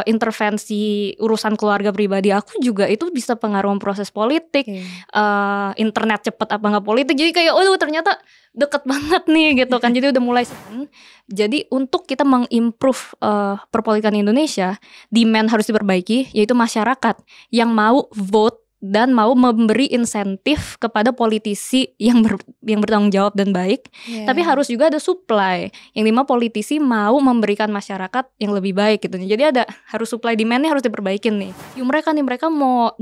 intervensi urusan keluarga pribadi aku juga itu bisa pengaruh proses politik. Internet cepet apa nggak politik, jadi kayak ternyata deket banget nih gitu kan. Jadi udah mulai jadi untuk kita mengimprove perpolitikan Indonesia, demand harus diperbaiki, yaitu masyarakat yang mau vote dan mau memberi insentif kepada politisi yang bertanggung jawab dan baik. Tapi harus juga ada supply, yang dimana politisi mau memberikan masyarakat yang lebih baik gitu. Jadi harus supply demandnya harus diperbaikin nih. Mereka mau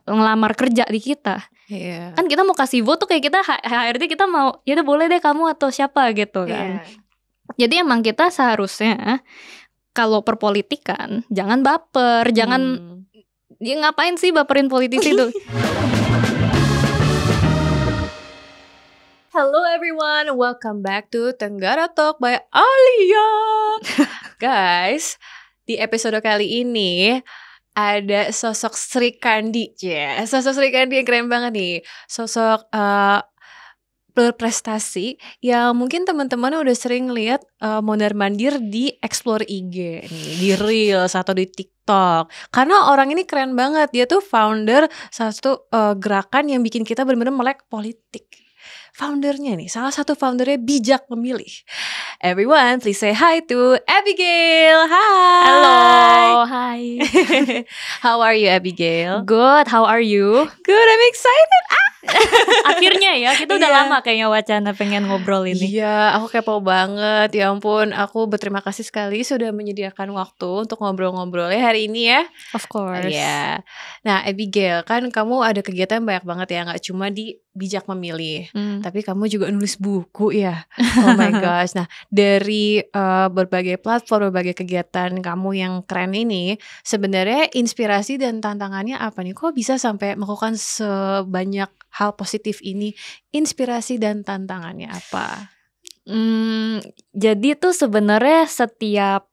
ngelamar kerja di kita. Kan kita mau kasih vote tuh kayak kita HRD kita mau ya udah boleh deh kamu atau siapa gitu kan. Jadi emang kita seharusnya kalau perpolitikan jangan baper, jangan ya ngapain sih baperin politisi tuh. Hello everyone, welcome back to Tenggara Talk by Alia. Guys, di episode kali ini ada sosok Sri Kandi. Sosok Sri Kandi yang keren banget nih. Sosok berprestasi yang mungkin teman-teman udah sering lihat mondar-mandir di explore IG nih, di Reels atau di TikTok. Karena orang ini keren banget, dia tuh founder satu gerakan yang bikin kita benar-benar melek politik. Foundernya nih, salah satu foundernya Bijak Memilih. Everyone, please say hi to Abigail. Hi. Hello, hi. How are you, Abigail? Good, how are you? Good, I'm excited. Akhirnya ya, kita udah lama kayaknya wacana pengen ngobrol ini. Iya, aku kepo banget. Ya ampun, aku berterima kasih sekali sudah menyediakan waktu untuk ngobrol-ngobrolnya hari ini ya. Of course. Iya. Nah, Abigail, kan kamu ada kegiatan banyak banget ya, gak cuma di Bijak Memilih, tapi kamu juga nulis buku ya. Oh my gosh. Nah, dari berbagai platform, berbagai kegiatan kamu yang keren ini, sebenarnya inspirasi dan tantangannya apa nih? Kok bisa sampai melakukan sebanyak hal positif ini? Inspirasi dan tantangannya apa? Jadi tuh sebenarnya setiap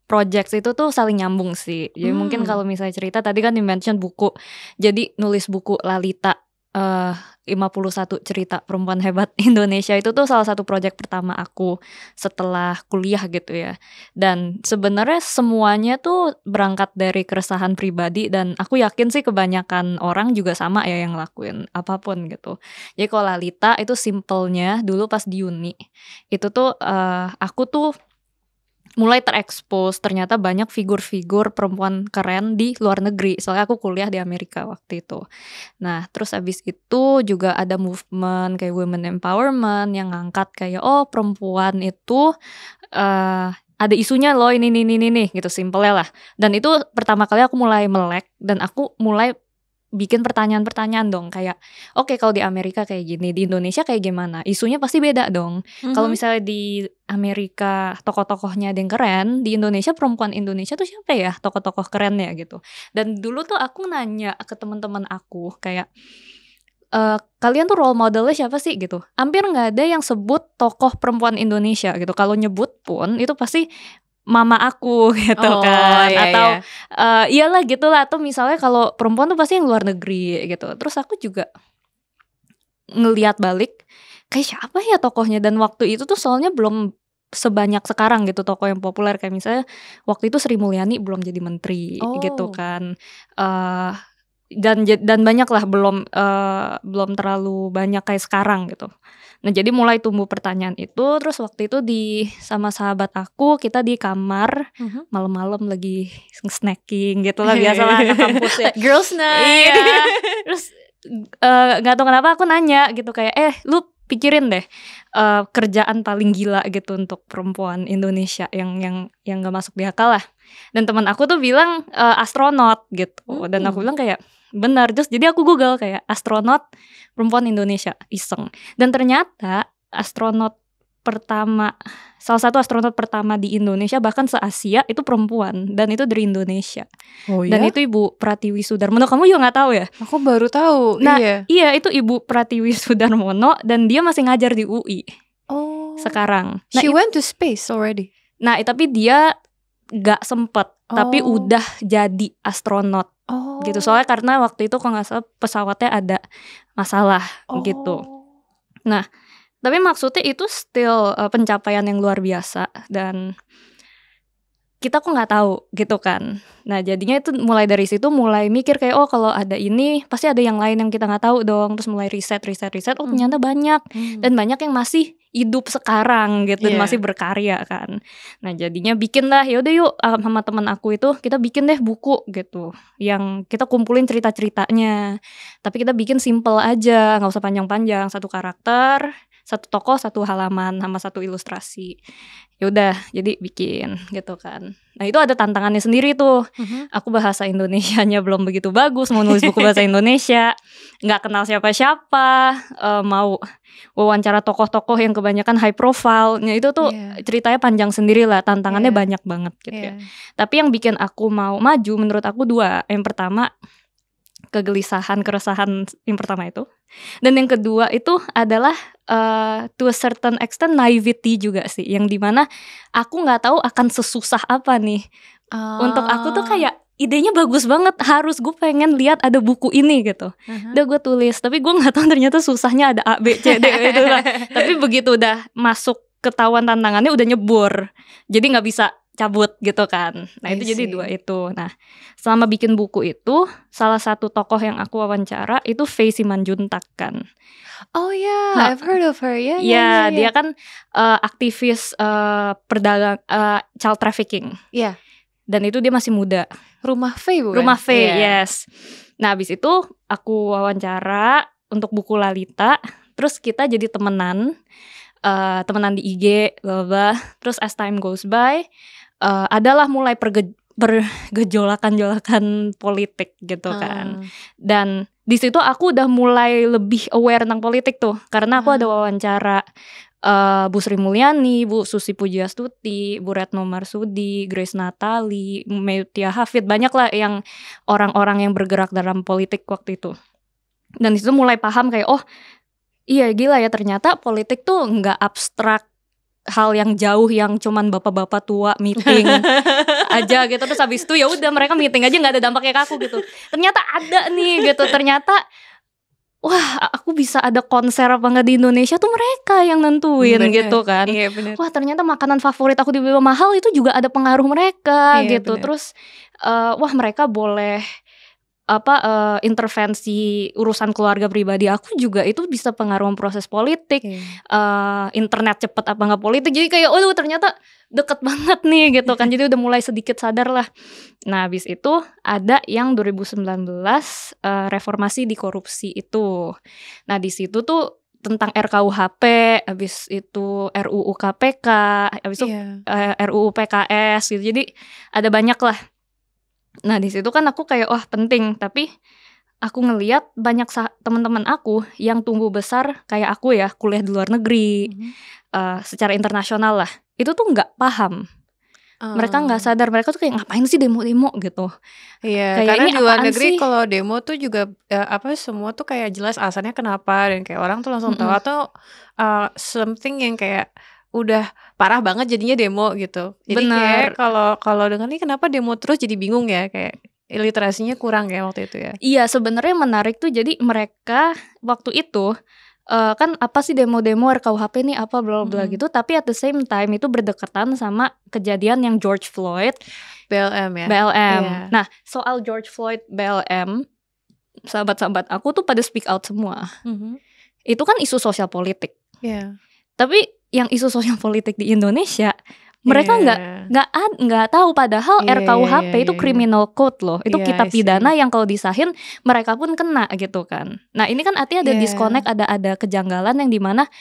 project itu tuh saling nyambung sih. Jadi mungkin kalau misalnya cerita tadi kan di-mention buku. Jadi nulis buku Lalita 51 cerita perempuan hebat Indonesia itu tuh salah satu project pertama aku setelah kuliah gitu ya. Dan sebenarnya semuanya tuh berangkat dari keresahan pribadi, dan aku yakin sih kebanyakan orang juga sama ya yang ngelakuin apapun gitu. Jadi kalau Lalita itu simpelnya dulu pas di uni itu tuh aku tuh mulai terekspos ternyata banyak figur-figur perempuan keren di luar negeri. Soalnya aku kuliah di Amerika waktu itu. Nah, terus abis itu juga ada movement kayak women empowerment yang ngangkat kayak perempuan itu ada isunya loh ini gitu, simpelnya lah. Dan itu pertama kali aku mulai melek dan aku mulai bikin pertanyaan-pertanyaan dong, kayak oke, kalau di Amerika kayak gini, di Indonesia kayak gimana? Isunya pasti beda dong. Kalau misalnya di Amerika tokoh-tokohnya ada yang keren, di Indonesia perempuan Indonesia tuh siapa ya tokoh-tokoh kerennya gitu. Dan dulu tuh aku nanya ke teman-teman aku kayak kalian tuh role modelnya siapa sih gitu. Hampir nggak ada yang sebut tokoh perempuan Indonesia gitu. Kalau nyebut pun itu pasti mama aku gitu kan, atau iyalah gitulah, atau misalnya kalau perempuan tuh pasti yang luar negeri gitu. Terus aku juga ngelihat balik kayak siapa ya tokohnya, dan waktu itu tuh soalnya belum sebanyak sekarang gitu tokoh yang populer, kayak misalnya waktu itu Sri Mulyani belum jadi menteri gitu kan, dan banyak lah, belum terlalu banyak kayak sekarang gitu. Nah, jadi mulai tumbuh pertanyaan itu. Terus waktu itu sama sahabat aku, kita di kamar malam-malam lagi snacking gitu lah, biasalah anak kampus ya. Girls night. Iya. Terus gak tahu kenapa aku nanya gitu kayak lu pikirin deh kerjaan paling gila gitu untuk perempuan Indonesia yang gak masuk di akal lah. Dan teman aku tuh bilang astronot gitu. Dan aku bilang kayak benar. Terus jadi aku Google kayak astronot perempuan Indonesia, iseng. Dan ternyata salah satu astronot pertama di Indonesia bahkan se-Asia itu perempuan, dan itu dari Indonesia. Oh, dan itu Ibu Pratiwi Sudarmono. Kamu juga nggak tahu ya? Aku baru tahu. Nah, iya itu Ibu Pratiwi Sudarmono, dan dia masih ngajar di UI. Sekarang. Nah, she went to space already. Nah, tapi dia nggak sempet, tapi udah jadi astronot. Gitu, soalnya karena waktu itu kalau nggak salah pesawatnya ada masalah gitu. Nah, Tapi maksudnya itu still pencapaian yang luar biasa dan kita kok nggak tahu gitu kan. Nah jadinya itu mulai dari situ mulai mikir kayak oh kalau ada ini pasti ada yang lain yang kita nggak tahu dong. Terus mulai riset. Oh ternyata banyak dan banyak yang masih hidup sekarang gitu dan masih berkarya kan. Nah jadinya bikin lah yaudah yuk sama teman aku itu kita bikin deh buku gitu yang kita kumpulin cerita-ceritanya. Tapi kita bikin simple aja, nggak usah panjang-panjang, 1 karakter, 1 tokoh, 1 halaman sama 1 ilustrasi. Yaudah jadi bikin gitu kan. Nah itu ada tantangannya sendiri tuh. Aku bahasa Indonesianya belum begitu bagus, mau nulis buku bahasa Indonesia, nggak kenal siapa-siapa, mau wawancara tokoh-tokoh yang kebanyakan high profile. Nah itu tuh ceritanya panjang sendiri lah, tantangannya banyak banget gitu ya. Tapi yang bikin aku mau maju menurut aku 2. Yang pertama kegelisahan, keresahan yang pertama itu. Dan yang kedua itu adalah to a certain extent naivety juga sih, yang dimana aku nggak tahu akan sesusah apa nih. Untuk aku tuh kayak idenya bagus banget, harus gue pengen lihat ada buku ini gitu. Udah gue tulis, tapi gue nggak tahu ternyata susahnya ada A, B, C, D gitu lah. Tapi begitu udah masuk ketahuan tantangannya udah nyebur, jadi nggak bisa cabut gitu kan. Nah itu jadi 2 itu. Nah selama bikin buku itu salah satu tokoh yang aku wawancara itu Faye Simanjuntak kan. Oh yeah, I've heard of her. Yeah. Dia kan aktivis perdagang child trafficking. Iya. Dan itu dia masih muda. Rumah Faye bukan? Rumah Faye, yes. Nah abis itu aku wawancara untuk buku Lalita. Terus kita jadi temenan di IG, bla bla. Terus as time goes by, adalah mulai pergejolakan politik gitu kan. Dan di situ aku udah mulai lebih aware tentang politik tuh, karena aku ada wawancara Bu Sri Mulyani, Bu Susi Pujiastuti, Bu Retno Marsudi, Grace Natali, Meutia Hafid, banyak lah yang orang-orang yang bergerak dalam politik waktu itu. Dan di situ mulai paham kayak oh iya gila ya, ternyata politik tuh nggak abstrak, hal yang jauh yang cuman bapak-bapak tua meeting aja gitu. Terus habis itu ya udah mereka meeting aja nggak ada dampaknya ke aku gitu. Ternyata ada nih gitu. Ternyata wah aku bisa ada konser apa nggak di Indonesia tuh mereka yang nentuin gitu kan. Iya, bener. Wah ternyata makanan favorit aku di Bima Mahal itu juga ada pengaruh mereka gitu. Bener. Terus wah mereka boleh intervensi urusan keluarga pribadi aku juga itu bisa pengaruh proses politik. Internet cepet apa nggak politik, jadi kayak ternyata deket banget nih gitu kan. Jadi udah mulai sedikit sadar lah. Nah habis itu ada yang 2019 reformasi di korupsi itu. Nah di situ tuh tentang RKUHP, habis itu RUU KPK, habis itu RUU PKS gitu. Jadi ada banyak lah. Nah di situ kan aku kayak wah penting, tapi aku ngelihat banyak teman-teman aku yang tumbuh besar kayak aku ya, kuliah di luar negeri, secara internasional lah, itu tuh nggak paham. Mereka nggak sadar, mereka tuh kayak ngapain sih demo-demo gitu. Iya, kayak karena ini di luar apaan negeri sih? kalau demo tuh juga semua tuh kayak jelas alasannya kenapa, dan kayak orang tuh langsung tahu, atau something yang kayak udah parah banget jadinya demo gitu. Jadi kayak kalau dengan ini kenapa demo terus, jadi bingung ya, kayak literasinya kurang ya waktu itu ya. Iya sebenarnya menarik tuh, jadi mereka waktu itu kan apa sih demo-demo RKUHP nih apa bla bla gitu, tapi at the same time itu berdekatan sama kejadian yang George Floyd BLM ya. BLM. Nah soal George Floyd BLM, sahabat-sahabat aku tuh pada speak out semua. Itu kan isu sosial politik. Tapi yang isu sosial politik di Indonesia mereka nggak tahu, padahal RKUHP itu criminal code loh, itu kitab pidana yang kalau disahin mereka pun kena gitu kan. Nah ini kan artinya ada disconnect, ada kejanggalan yang dimana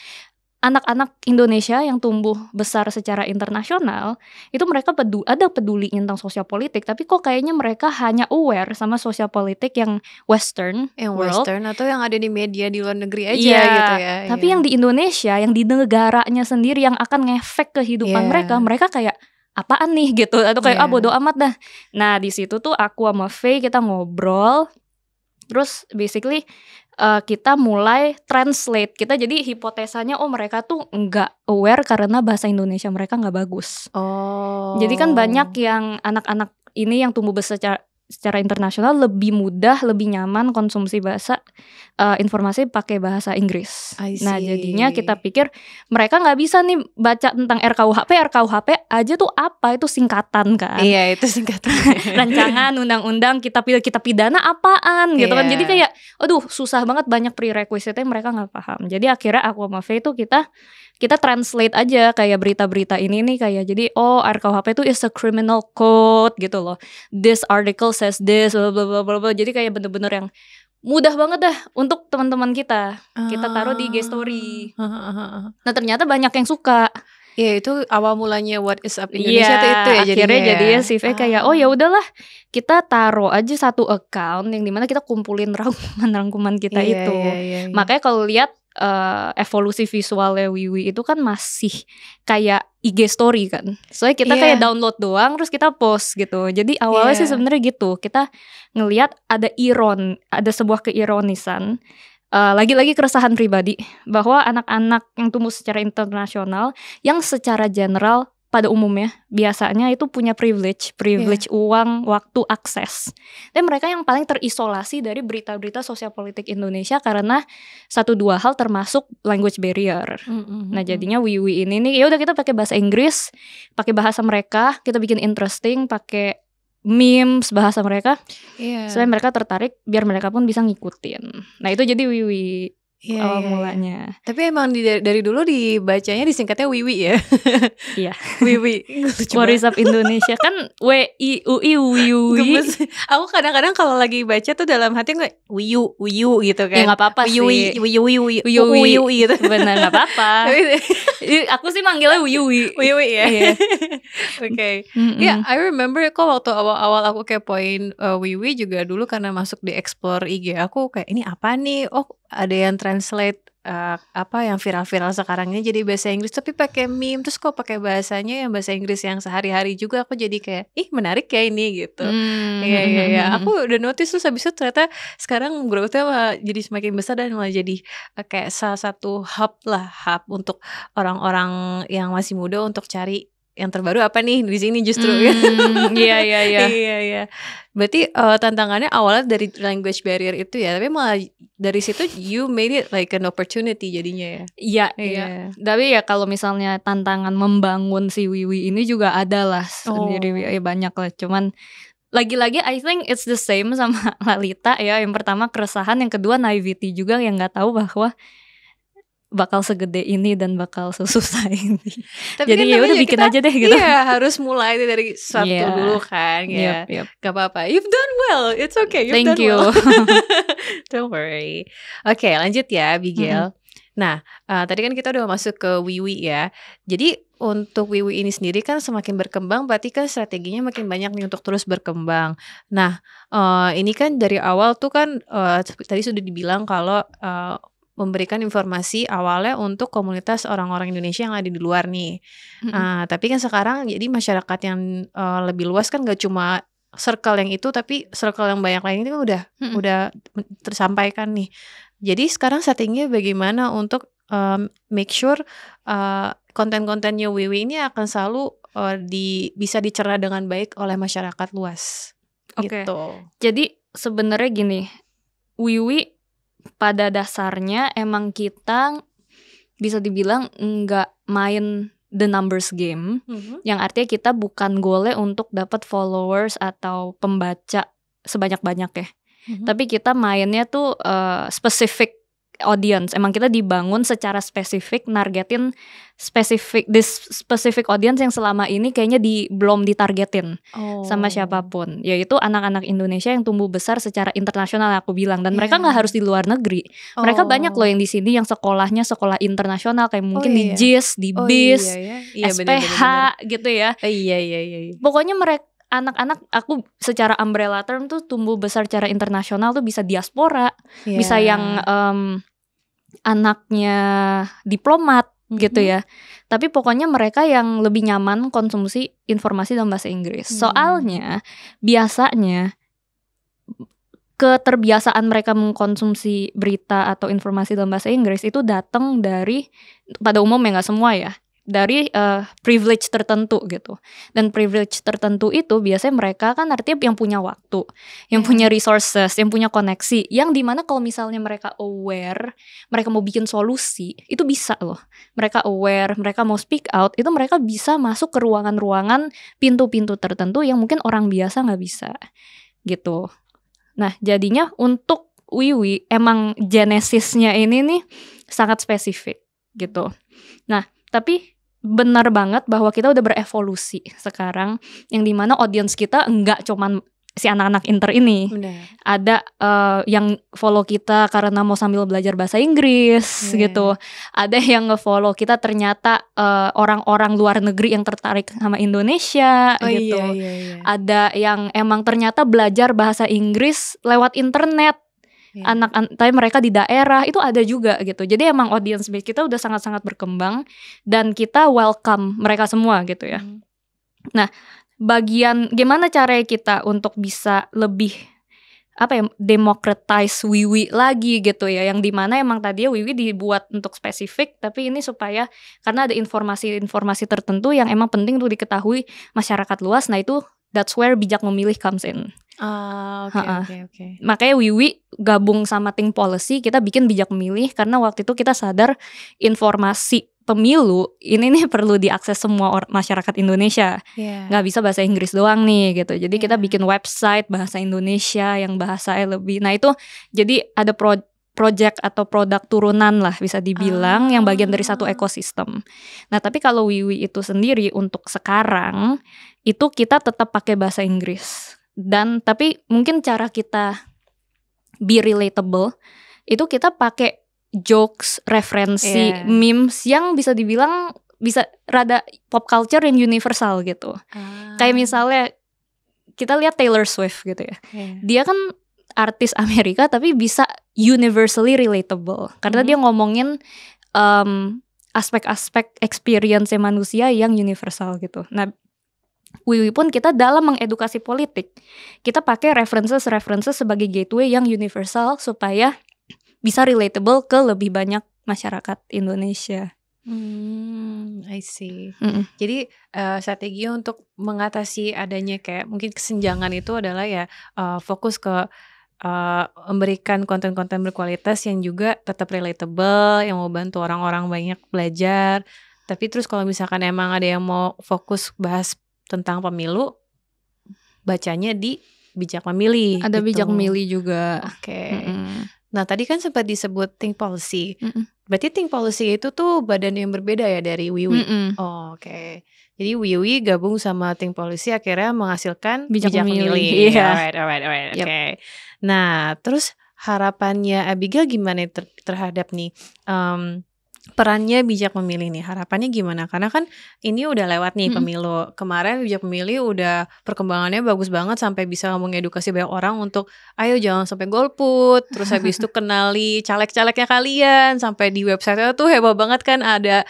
anak-anak Indonesia yang tumbuh besar secara internasional itu mereka peduli tentang sosial politik, tapi kok kayaknya mereka hanya aware sama sosial politik yang Western world, atau yang ada di media di luar negeri aja gitu ya. Tapi yang di Indonesia, yang di negaranya sendiri yang akan ngefek kehidupan mereka kayak apaan nih gitu, atau kayak bodo amat dah. Nah di situ tuh aku sama Faye kita ngobrol, terus basically kita mulai translate. Kita jadi hipotesanya mereka tuh nggak aware karena bahasa Indonesia mereka nggak bagus. Jadi kan banyak yang anak-anak ini yang tumbuh besar secara internasional lebih mudah, lebih nyaman konsumsi informasi pakai bahasa Inggris. Nah jadinya kita pikir mereka nggak bisa nih baca tentang RKUHP aja tuh apa, itu singkatan kan. Iya itu singkatan. Rancangan undang-undang kita pidana apaan gitu kan. Jadi kayak aduh susah banget, banyak prerequisite-nya mereka nggak paham. Jadi akhirnya aku sama Faye tuh kita translate aja kayak berita-berita ini nih, kayak jadi RKUHP itu is a criminal code gitu loh. This article says this bla bla bla bla. Jadi kayak bener-bener yang mudah banget dah untuk teman-teman kita. Kita taruh di IG story. Nah ternyata banyak yang suka. Ya itu awal mulanya What is Up Indonesia itu ya akhirnya jadinya si V kayak ya udahlah kita taruh aja satu account yang dimana kita kumpulin rangkuman kita itu. Makanya kalau lihat evolusi visualnya Wiwi itu kan masih kayak IG story kan. Soalnya kita kayak download doang terus kita post gitu. Jadi awalnya sih sebenarnya gitu. Kita ngelihat ada sebuah keironisan. Lagi-lagi keresahan pribadi bahwa anak-anak yang tumbuh secara internasional yang secara general pada umumnya biasanya itu punya privilege uang, waktu, akses. Dan mereka yang paling terisolasi dari berita-berita sosial politik Indonesia karena 1-2 hal termasuk language barrier. Nah jadinya Wiwi ini nih ya udah kita pakai bahasa Inggris, pakai bahasa mereka, kita bikin interesting, pakai memes bahasa mereka, supaya mereka tertarik, biar mereka pun bisa ngikutin. Nah itu jadi Wiwi mulanya. Tapi emang dari dulu dibacanya disingkatnya Wiwi ya. Iya. Wiwi. What is Up Indonesia kan WIUI Wiwi. Aku kadang-kadang kalau lagi baca tuh dalam hati nggak Wiyu gitu kan. Ya nggak apa-apa sih. Wiwi gitu. Benar nggak apa-apa. Aku sih manggilnya Wiwi. Wiwi ya. Oke. Ya I remember kok waktu awal-awal aku kepoin Wiwi juga dulu karena masuk di explore IG aku kayak ini apa nih? Oh ada yang translate yang viral-viral sekarang ini jadi bahasa Inggris tapi pakai meme, terus kok pakai bahasanya yang bahasa Inggris yang sehari-hari juga, aku jadi kayak menarik ya ini gitu. Iya aku udah notice terus habis itu ternyata sekarang growth-nya jadi semakin besar dan malah jadi kayak salah satu hub untuk orang-orang yang masih muda untuk cari yang terbaru apa nih di sini justru. Iya. Berarti tantangannya awalnya dari language barrier itu ya, tapi malah dari situ you made it like an opportunity jadinya ya. Iya. Tapi ya kalau misalnya tantangan membangun si Wiwi ini juga ada lah sendiri, banyak lah. Cuman lagi-lagi I think it's the same sama Lalita ya. Yang pertama keresahan, yang kedua naivety juga, yang nggak tahu bahwa bakal segede ini dan bakal sesusah ini. Tapi jadi ya udah bikin aja deh gitu. Iya, harus mulai dari satu dulu kan ya. Gak apa-apa. You've done well. It's okay. Thank you. Don't worry. Oke, lanjut ya, Bigel. Nah, tadi kan kita udah masuk ke Wiwi ya. Jadi untuk Wiwi ini sendiri kan semakin berkembang, berarti kan strateginya makin banyak nih untuk terus berkembang. Nah, ini kan dari awal tuh kan tadi sudah dibilang kalau memberikan informasi awalnya untuk komunitas orang-orang Indonesia yang ada di luar nih. Tapi kan sekarang jadi masyarakat yang lebih luas kan gak cuma circle yang itu, tapi circle yang banyak lain itu udah tersampaikan nih. Jadi sekarang settingnya bagaimana untuk make sure konten-kontennya Wiwi ini akan selalu bisa dicerna dengan baik oleh masyarakat luas. Gitu. Jadi sebenarnya gini, Wiwi pada dasarnya emang kita bisa dibilang nggak main the numbers game, yang artinya kita bukan goalnya untuk dapat followers atau pembaca sebanyak-banyak ya. Tapi kita mainnya tuh specific audience. Emang kita dibangun secara spesifik, nargetin specific audience yang selama ini kayaknya belum ditargetin sama siapapun, yaitu anak-anak Indonesia yang tumbuh besar secara internasional aku bilang, dan mereka nggak harus di luar negeri. Mereka banyak loh yang di sini yang sekolahnya sekolah internasional kayak mungkin di JIS, di BIS, SPH gitu ya. Iya. Pokoknya mereka anak-anak aku secara umbrella term tuh tumbuh besar secara internasional tuh bisa diaspora, bisa yang anaknya diplomat gitu ya. Tapi pokoknya mereka yang lebih nyaman konsumsi informasi dalam bahasa Inggris. Soalnya biasanya keterbiasaan mereka mengkonsumsi berita atau informasi dalam bahasa Inggris itu datang dari, pada umumnya nggak semua ya, dari privilege tertentu gitu. Dan privilege tertentu itu biasanya mereka kan artinya yang punya waktu, yang punya resources, yang punya koneksi, yang dimana kalau misalnya mereka aware, mereka mau bikin solusi, itu bisa loh. Mereka aware, mereka mau speak out, itu mereka bisa masuk ke ruangan-ruangan, pintu-pintu tertentu yang mungkin orang biasa nggak bisa gitu. Nah jadinya untuk Wiwi emang genesisnya ini nih sangat spesifik gitu. Nah tapi benar banget bahwa kita udah berevolusi sekarang, yang dimana audience kita enggak cuman si anak-anak inter ini. Benar. Ada yang follow kita karena mau sambil belajar bahasa Inggris gitu. Ada yang nge-follow kita ternyata orang-orang luar negeri yang tertarik sama Indonesia gitu. Iya. Ada yang emang ternyata belajar bahasa Inggris lewat internet. Tapi mereka di daerah itu ada juga gitu. Jadi emang audience base kita udah sangat-sangat berkembang dan kita welcome mereka semua gitu ya. Nah, bagian gimana cara kita untuk bisa lebih democratize Wiwi lagi gitu ya, yang dimana emang tadinya Wiwi dibuat untuk spesifik, tapi ini supaya karena ada informasi-informasi tertentu yang emang penting untuk diketahui masyarakat luas. Nah itu that's where bijak memilih comes in. Oke. Makanya Wiwi gabung sama Think Policy, kita bikin bijak memilih karena waktu itu kita sadar informasi pemilu ini nih perlu diakses semua masyarakat Indonesia. Nggak bisa bahasa Inggris doang nih gitu. Jadi kita bikin website bahasa Indonesia yang bahasanya lebih. Nah itu jadi ada project atau produk turunan lah bisa dibilang yang bagian dari satu ekosistem. Nah tapi kalau Wiwi itu sendiri untuk sekarang itu kita tetap pakai bahasa Inggris. Dan tapi mungkin cara kita be relatable itu kita pakai jokes, referensi, memes yang bisa dibilang bisa rada pop culture yang universal gitu. Kayak misalnya kita lihat Taylor Swift gitu ya. Dia kan artis Amerika tapi bisa universally relatable karena dia ngomongin aspek-aspek experience manusia yang universal gitu. Nah Wiwi pun kita dalam mengedukasi politik kita pakai references sebagai gateway yang universal supaya bisa relatable ke lebih banyak masyarakat Indonesia. I see. Jadi strategi untuk mengatasi adanya kayak mungkin kesenjangan itu adalah ya fokus ke memberikan konten-konten berkualitas yang juga tetap relatable, yang mau bantu orang-orang banyak belajar. Tapi terus kalau misalkan emang ada yang mau fokus bahas tentang pemilu, bacanya di bijak memilih. Ada gitu. bijak memilih juga. Oke. Nah tadi kan sempat disebut Think Policy. Berarti Think Policy itu tuh badan yang berbeda ya dari Wiwi. Oke. Jadi Wiwi gabung sama Think Policy akhirnya menghasilkan bijak memilih. Alright. Yep. Oke. Nah terus harapannya Abigail gimana terhadap nih perannya bijak memilih nih, harapannya gimana? Karena kan ini udah lewat nih pemilu. Kemarin bijak memilih udah perkembangannya bagus banget sampai bisa mengedukasi banyak orang untuk ayo jangan sampai golput. Terus habis itu kenali caleg-calegnya kalian. Sampai di website-nya tuh heboh banget kan ada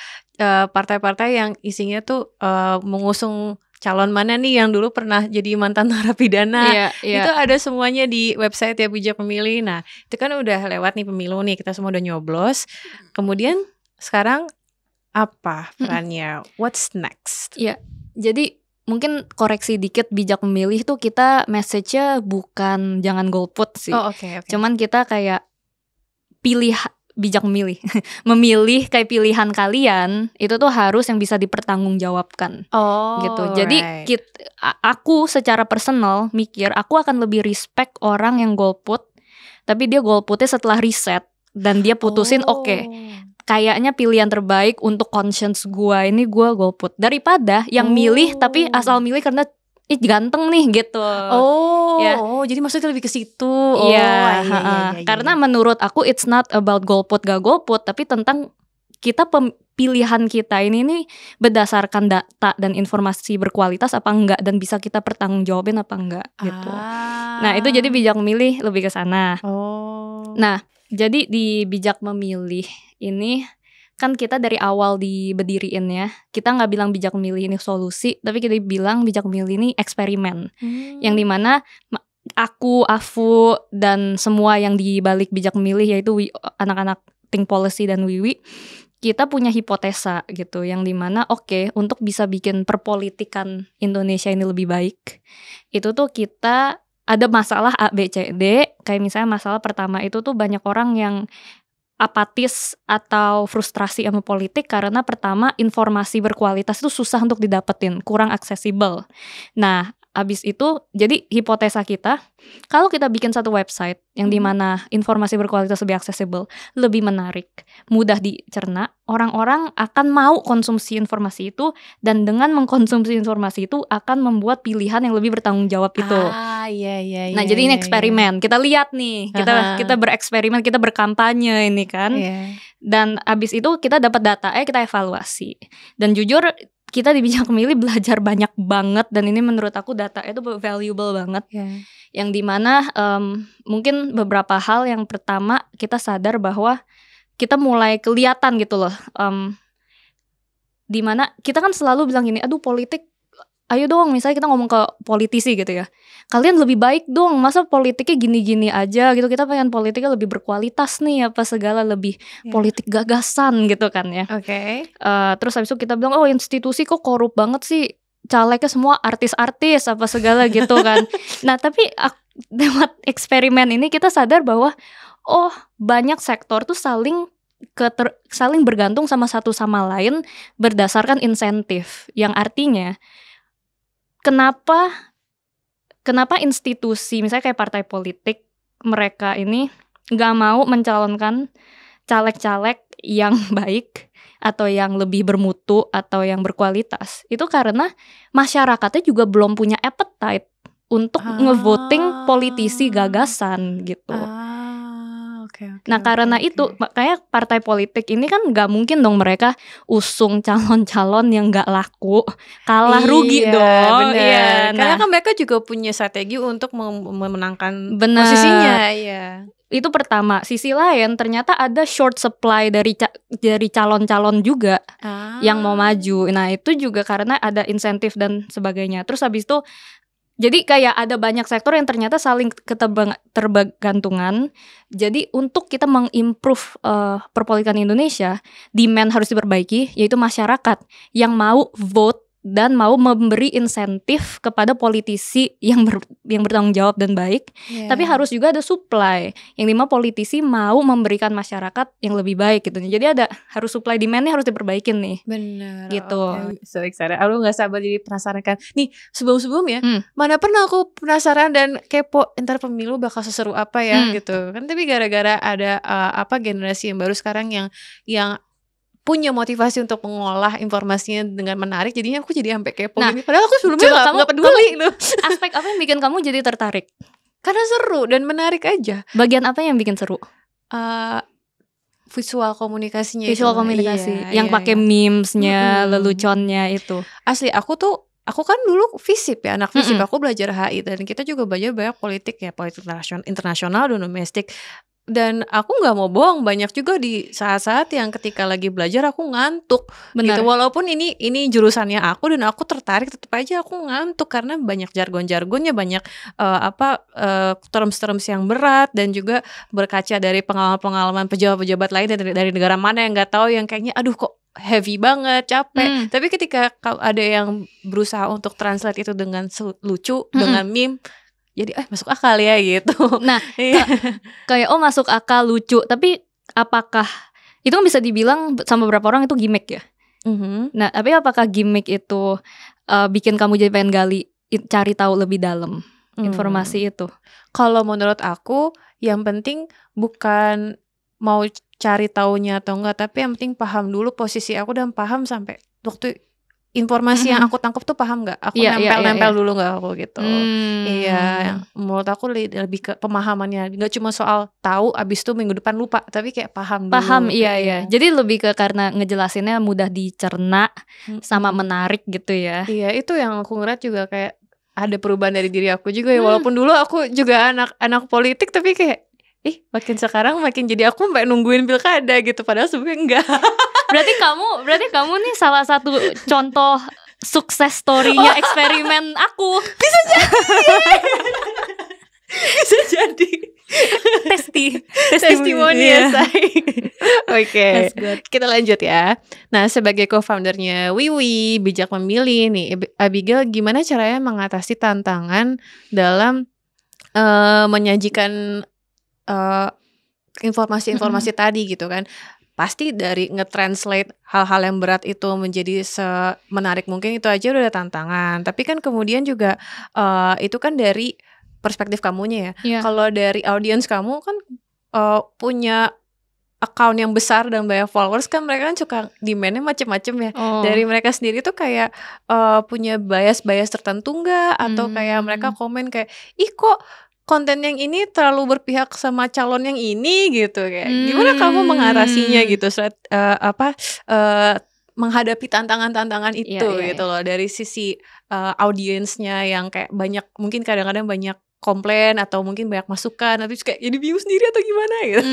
partai-partai yang isinya tuh mengusung calon mana nih yang dulu pernah jadi mantan narapidana. Itu ada semuanya di website ya bijak memilih. Nah itu kan udah lewat nih pemilu nih, kita semua udah nyoblos. Kemudian sekarang apa perannya? What's next? Ya, jadi mungkin koreksi dikit, bijak memilih tuh kita message-nya bukan jangan golput sih. Okay. Cuman kita kayak pilih bijak memilih. Memilih kayak pilihan kalian itu tuh harus yang bisa dipertanggungjawabkan. Gitu. Jadi aku secara personal mikir aku akan lebih respect orang yang golput, tapi dia golputnya setelah riset dan dia putusin kayaknya pilihan terbaik untuk conscience gue ini gue golput, daripada yang milih tapi asal milih karena ganteng nih gitu. Jadi maksudnya lebih ke situ. Iya. Karena menurut aku it's not about golput gak golput, tapi tentang kita pilihan kita ini nih berdasarkan data dan informasi berkualitas apa enggak, dan bisa kita pertanggungjawabin apa enggak gitu. Nah itu jadi bijak memilih lebih ke sana. Nah jadi di bijak memilih ini kan kita dari awal diberdiriin ya, kita nggak bilang bijak memilih ini solusi, tapi kita bilang bijak memilih ini eksperimen. Yang dimana aku, Afu, dan semua yang di balik bijak memilih yaitu anak-anak Think Policy dan Wiwi, kita punya hipotesa gitu, yang dimana untuk bisa bikin perpolitikan Indonesia ini lebih baik, itu tuh kita ada masalah A, B, C, D. Kayak misalnya masalah pertama itu tuh banyak orang yang apatis atau frustrasi sama politik karena pertama informasi berkualitas itu susah untuk didapetin, kurang aksesibel. Nah, abis itu, jadi hipotesa kita, kalau kita bikin satu website yang dimana informasi berkualitas lebih aksesibel, lebih menarik, mudah dicerna, orang-orang akan mau konsumsi informasi itu, dan dengan mengkonsumsi informasi itu akan membuat pilihan yang lebih bertanggung jawab itu. Iya. Nah, jadi ini eksperimen. Kita lihat nih, kita bereksperimen, kita berkampanye ini kan. Dan abis itu kita dapat data, kita evaluasi. Dan jujur, kita di Bijak Memilih belajar banyak banget, dan ini menurut aku data itu valuable banget. Yang dimana mungkin beberapa hal, yang pertama kita sadar bahwa kita mulai kelihatan gitu loh, dimana kita kan selalu bilang gini, aduh politik, ayo dong, misalnya kita ngomong ke politisi gitu ya, kalian lebih baik dong, masa politiknya gini-gini aja gitu, kita pengen politiknya lebih berkualitas nih, apa segala, lebih politik gagasan gitu kan ya. Terus habis itu kita bilang, oh institusi kok korup banget sih, calegnya semua artis-artis apa segala gitu kan. Nah tapi lewat eksperimen ini kita sadar bahwa oh banyak sektor tuh saling bergantung sama satu sama lain berdasarkan insentif, yang artinya Kenapa institusi, misalnya kayak partai politik, mereka ini nggak mau mencalonkan caleg-caleg yang baik atau yang lebih bermutu atau yang berkualitas? Itu karena masyarakatnya juga belum punya appetite untuk ngevoting politisi gagasan gitu. Nah karena itu makanya partai politik ini kan nggak mungkin dong mereka usung calon-calon yang nggak laku, kalah rugi dong. Karena kan mereka juga punya strategi untuk memenangkan posisinya. Itu pertama. Sisi lain ternyata ada short supply dari calon-calon juga yang mau maju. Nah itu juga karena ada insentif dan sebagainya. Terus habis itu jadi kayak ada banyak sektor yang ternyata saling tergantungan. Jadi untuk kita mengimprove perpolitikan Indonesia, demand harus diperbaiki, yaitu masyarakat yang mau vote dan mau memberi insentif kepada politisi yang bertanggung jawab dan baik. Tapi harus juga ada supply, yang dimana politisi mau memberikan masyarakat yang lebih baik gitu. Jadi harus supply, demandnya harus diperbaikin nih. Benar. Gitu. So excited. Aku gak sabar jadi penasaran kan. Nih sebelum-sebelumnya mana pernah aku penasaran dan kepo entar pemilu bakal seseru apa ya gitu kan. Tapi gara-gara ada generasi yang baru sekarang yang punya motivasi untuk mengolah informasinya dengan menarik, jadinya aku jadi sampai kepo gini. Padahal aku sebelumnya gak peduli loh. Aspek apa yang bikin kamu jadi tertarik? Karena seru dan menarik aja. Bagian apa yang bikin seru? Visual komunikasinya. Yang pakai memesnya, leluconnya itu. Asli aku kan dulu FISIP ya, anak FISIP. Aku belajar HI dan kita juga belajar banyak politik ya, politik internasional dan domestik. Dan aku gak mau bohong, banyak juga di saat-saat yang ketika lagi belajar aku ngantuk. Gitu. Walaupun ini jurusannya aku dan aku tertarik, tetap aja aku ngantuk karena banyak jargon-jargonnya, banyak terms-terms yang berat, dan juga berkaca dari pengalaman-pengalaman pejabat-pejabat lain dari negara mana yang gak tahu, yang kayaknya aduh kok heavy banget, capek. Tapi ketika ada yang berusaha untuk translate itu dengan lucu, dengan meme, jadi masuk akal ya gitu. Nah kayak masuk akal, lucu. Tapi apakah itu kan bisa dibilang sama beberapa orang itu gimmick ya? Nah tapi apakah gimmick itu bikin kamu jadi pengen cari tahu lebih dalam informasi itu? Kalau menurut aku yang penting bukan mau cari taunya atau enggak, tapi yang penting paham dulu posisi aku dan paham sampai waktu informasi yang aku tangkap tuh paham nggak? Aku nempel dulu nggak aku gitu. Menurut aku lebih ke pemahamannya, nggak cuma soal tahu abis itu minggu depan lupa, tapi kayak paham dulu. Jadi lebih ke karena ngejelasinnya mudah dicerna sama menarik gitu ya. Iya, itu yang aku ngeliat juga kayak ada perubahan dari diri aku juga ya. Walaupun dulu aku juga anak politik, tapi kayak makin sekarang makin jadi aku sampai nungguin pilkada gitu, padahal sebelumnya enggak. Berarti kamu nih salah satu contoh sukses story-nya eksperimen aku. Bisa jadi. testimoni ya say. Oke, That's good. kita lanjut ya. Nah, sebagai co-foundernya Wiwi Bijak Memilih nih, Abigail gimana caranya mengatasi tantangan dalam menyajikan informasi-informasi tadi gitu kan? Pasti dari nge-translate hal-hal yang berat itu menjadi semenarik mungkin itu aja udah ada tantangan. Tapi kan kemudian juga itu kan dari perspektif kamunya ya. Iya. Kalau dari audiens kamu kan punya account yang besar dan banyak followers kan, mereka kan suka demand-nya macem-macem ya. Dari mereka sendiri tuh kayak punya bias-bias tertentu nggak? Atau kayak mereka komen kayak, ih kok konten yang ini terlalu berpihak sama calon yang ini gitu, kayak gimana kamu mengatasinya gitu menghadapi tantangan-tantangan itu gitu loh, dari sisi audiensnya yang kayak banyak, mungkin kadang-kadang banyak komplain atau mungkin banyak masukan, tapi kayak jadi bingung sendiri atau gimana gitu.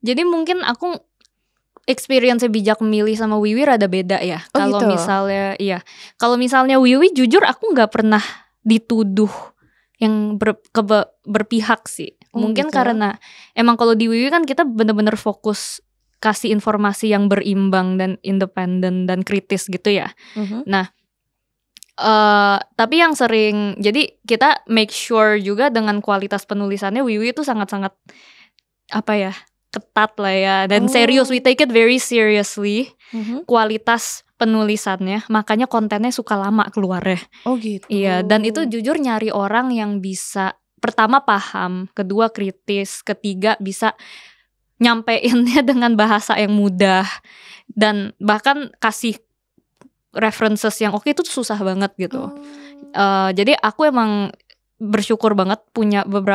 Jadi mungkin aku experience Bijak Memilih sama Wiwi rada beda ya. Kalau gitu? misalnya kalau misalnya Wiwi jujur aku nggak pernah dituduh yang berpihak sih. Mungkin gitu. karena emang kalau di Wiwi kan kita bener-bener fokus kasih informasi yang berimbang dan independen dan kritis gitu ya. Nah, tapi yang sering, jadi kita make sure juga dengan kualitas penulisannya Wiwi itu sangat-sangat ketat lah ya, dan serius, we take it very seriously. Kualitas penulisannya, makanya kontennya suka lama keluarnya. Gitu. Iya, dan itu jujur nyari orang yang bisa pertama paham, kedua kritis, ketiga bisa nyampeinnya dengan bahasa yang mudah, dan bahkan kasih references yang oke, itu susah banget gitu. Jadi aku emang bersyukur banget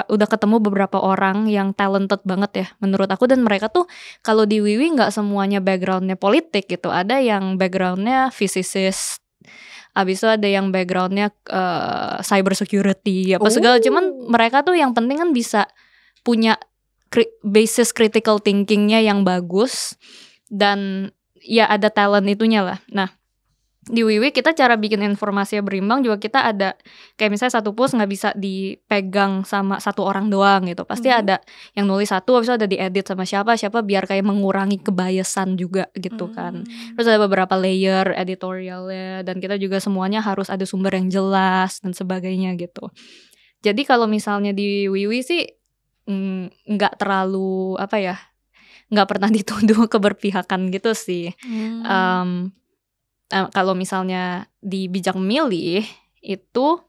udah ketemu beberapa orang yang talented banget ya menurut aku, dan mereka tuh kalau di Wiwi nggak semuanya backgroundnya politik gitu, ada yang backgroundnya physicist, abis itu ada yang backgroundnya cyber security apa segala, cuman mereka tuh yang penting kan bisa punya basis critical thinkingnya yang bagus, dan ya ada talent itunya lah. Nah, di Wiwi kita cara bikin informasi berimbang juga kita ada, kayak misalnya satu post nggak bisa dipegang sama satu orang doang gitu, pasti ada yang nulis satu, habis itu ada diedit sama siapa biar kayak mengurangi kebiasan juga gitu kan. Terus ada beberapa layer editorialnya, dan kita juga semuanya harus ada sumber yang jelas dan sebagainya gitu. Jadi kalau misalnya di Wiwi sih nggak terlalu nggak pernah dituduh keberpihakan gitu sih. Kalau misalnya di Bijak Memilih itu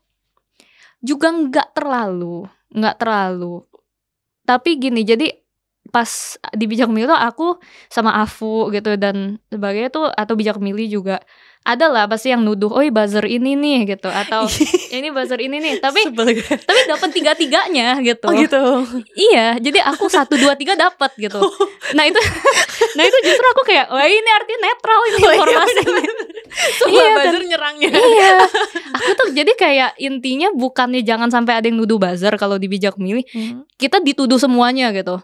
juga nggak terlalu. Tapi gini, jadi pas di Bijak Memilih tuh aku sama Afu gitu dan sebagainya tuh, atau Bijak Memilih juga ada lah pasti yang nuduh, oh buzzer ini nih gitu, atau ini buzzer ini nih, tapi dapat 3-3-nya gitu. Gitu. Iya, jadi aku 1, 2, 3 dapat gitu. Nah itu justru aku kayak, wah ini artinya netral ini informasinya. Semua buzzer nyerangnya. Iya, aku tuh jadi kayak intinya bukannya jangan sampai ada yang nuduh buzzer kalau di Bijak Memilih, kita dituduh semuanya gitu.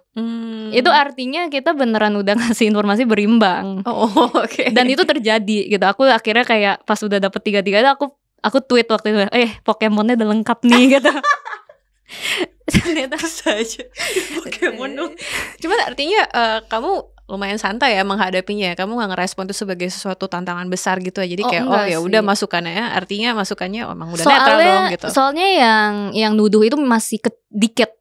Itu artinya kita beneran udah ngasih informasi berimbang. Dan itu terjadi gitu. Aku akhirnya kayak pas udah dapet 3-3 aku tweet waktu itu, Pokemonnya udah lengkap nih gitu. Ternyata saja Pokemon dong. Cuman artinya kamu lumayan santai ya menghadapinya. Kamu nggak ngerespon itu sebagai sesuatu tantangan besar gitu ya. Jadi kayak ya udah masukannya, artinya masukannya emang udah netral dong gitu. Soalnya yang nuduh itu masih dikit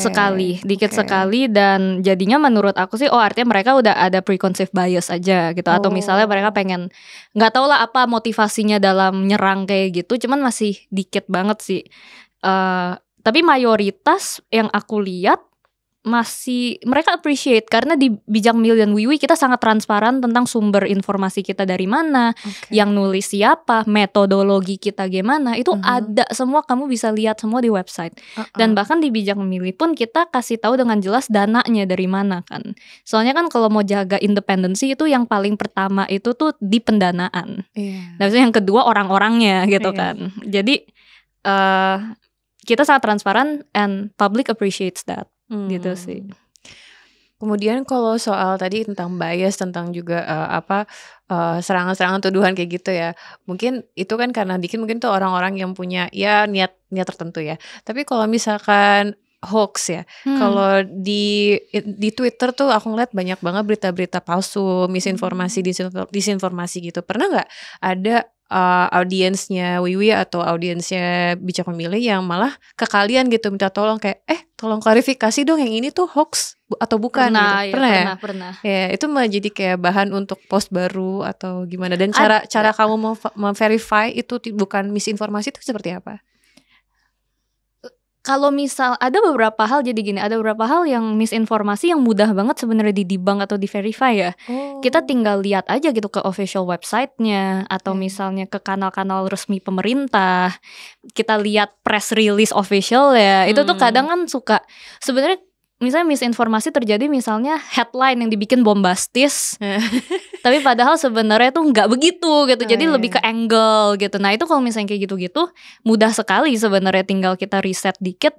sekali, dan jadinya menurut aku sih artinya mereka udah ada preconceived bias aja gitu, atau misalnya mereka pengen, nggak tahu lah apa motivasinya dalam nyerang kayak gitu, cuman masih dikit banget sih. Tapi mayoritas yang aku lihat masih mereka appreciate, karena di Bijak Memilih dan Wiwi kita sangat transparan tentang sumber informasi kita dari mana, yang nulis siapa, metodologi kita gimana, itu ada semua, kamu bisa lihat semua di website. Dan bahkan di Bijak Memilih pun kita kasih tahu dengan jelas dananya dari mana kan. Soalnya kan kalau mau jaga independensi itu yang paling pertama itu tuh di pendanaan. Dan yang kedua orang-orangnya gitu kan. Jadi kita sangat transparan and public appreciates that. Gitu sih. Kemudian kalau soal tadi tentang bias, tentang juga serangan-serangan tuduhan kayak gitu ya. Mungkin itu kan karena dikit mungkin tuh orang-orang yang punya ya niat tertentu ya. Tapi kalau misalkan hoax ya, kalau di Twitter tuh aku ngeliat banyak banget berita-berita palsu, misinformasi, disinformasi gitu. Pernah nggak ada audiensnya Wiwi atau audiensnya Bijak Memilih yang malah ke kalian gitu minta tolong kayak tolong klarifikasi dong yang ini tuh hoax atau bukan Pernah, gitu. pernah. Ya, itu malah jadi kayak bahan untuk post baru atau gimana, dan cara kamu memverify itu bukan misinformasi itu seperti apa? Kalau misal ada beberapa hal, jadi gini, ada beberapa hal yang misinformasi yang mudah banget sebenarnya di-debunk atau di-verify ya. Kita tinggal lihat aja gitu ke official website-nya atau misalnya ke kanal-kanal resmi pemerintah. Kita lihat press release official ya. Itu tuh kadang kan suka sebenarnya misalnya misinformasi terjadi misalnya headline yang dibikin bombastis. Tapi padahal sebenarnya tuh nggak begitu gitu. Jadi lebih ke angle gitu. Nah, itu kalau misalnya kayak gitu-gitu mudah sekali sebenarnya, tinggal kita riset dikit.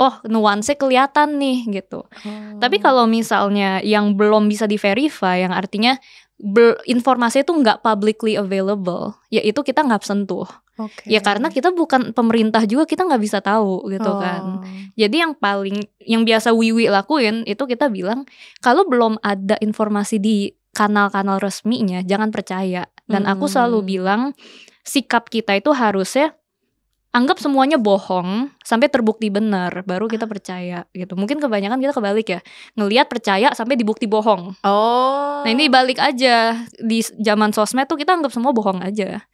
Oh, nuansa kelihatan nih gitu. Tapi kalau misalnya yang belum bisa di-verify, yang artinya informasi itu nggak publicly available, ya itu kita nggak sentuh. Ya karena kita bukan pemerintah juga, kita nggak bisa tahu gitu kan. Jadi yang biasa Wiwi lakuin itu kita bilang kalau belum ada informasi di kanal-kanal resminya jangan percaya. Dan aku selalu bilang sikap kita itu harusnya anggap semuanya bohong sampai terbukti benar, baru kita percaya gitu. Mungkin kebanyakan kita kebalik ya, ngelihat percaya sampai dibukti bohong. Nah ini balik aja, di zaman sosmed tuh kita anggap semua bohong aja.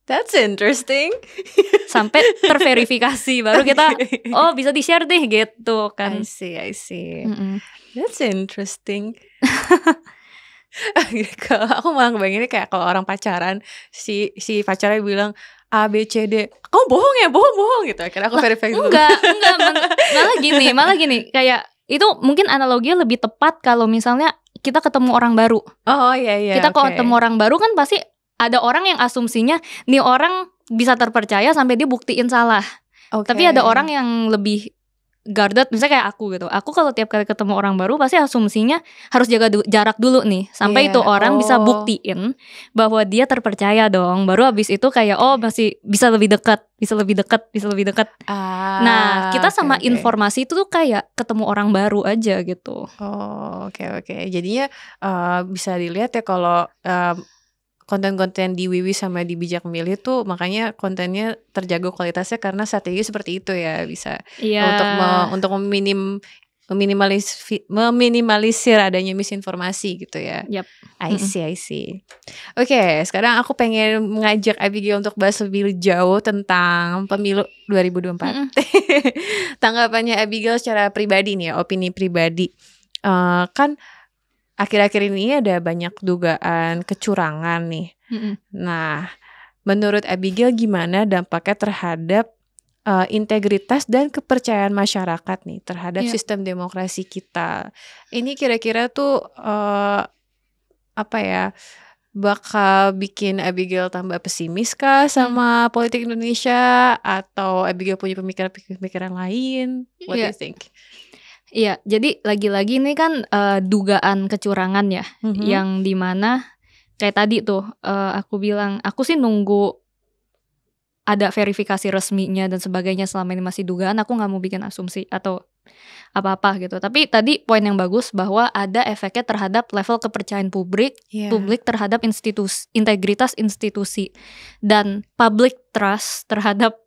That's interesting. Sampai terverifikasi baru kita bisa di-share deh gitu kan. I see. That's interesting. Kalau aku malah kebayanginnya kayak kalau orang pacaran, si pacarnya bilang A, B, C, D, kamu bohong ya, bohong gitu. Akhirnya aku verify dulu. Enggak, malah gini, kayak itu mungkin analoginya lebih tepat kalau misalnya kita ketemu orang baru. Oh iya. Kita kalau ketemu orang baru kan pasti ada orang yang asumsinya nih orang bisa terpercaya sampai dia buktiin salah. Tapi ada orang yang lebih guarded, misalnya kayak aku gitu. Aku kalau tiap kali ketemu orang baru pasti asumsinya harus jaga jarak dulu nih sampai itu orang bisa buktiin bahwa dia terpercaya dong. Baru abis itu kayak masih bisa lebih dekat. Nah, kita sama informasi itu tuh kayak ketemu orang baru aja gitu. Oke. Jadinya bisa dilihat ya kalau konten-konten di Wiwi sama di Bijak Memilih tuh makanya kontennya terjaga kualitasnya karena strategi seperti itu ya, bisa untuk meminimalisir adanya misinformasi gitu ya. I see. Oke, sekarang aku pengen mengajak Abigail untuk bahas lebih jauh tentang pemilu 2024. Tanggapannya Abigail secara pribadi nih ya, opini pribadi. Kan akhir-akhir ini ada banyak dugaan kecurangan nih. Nah, menurut Abigail gimana dampaknya terhadap integritas dan kepercayaan masyarakat nih terhadap sistem demokrasi kita? Ini kira-kira tuh bakal bikin Abigail tambah pesimis kah sama politik Indonesia, atau Abigail punya pemikiran lain? What do you think? Iya, jadi lagi-lagi ini kan dugaan kecurangan ya, yang dimana kayak tadi tuh aku bilang, aku sih nunggu ada verifikasi resminya dan sebagainya. Selama ini masih dugaan, aku nggak mau bikin asumsi atau apa-apa gitu. Tapi tadi poin yang bagus bahwa ada efeknya terhadap level kepercayaan publik terhadap integritas institusi dan public trust terhadap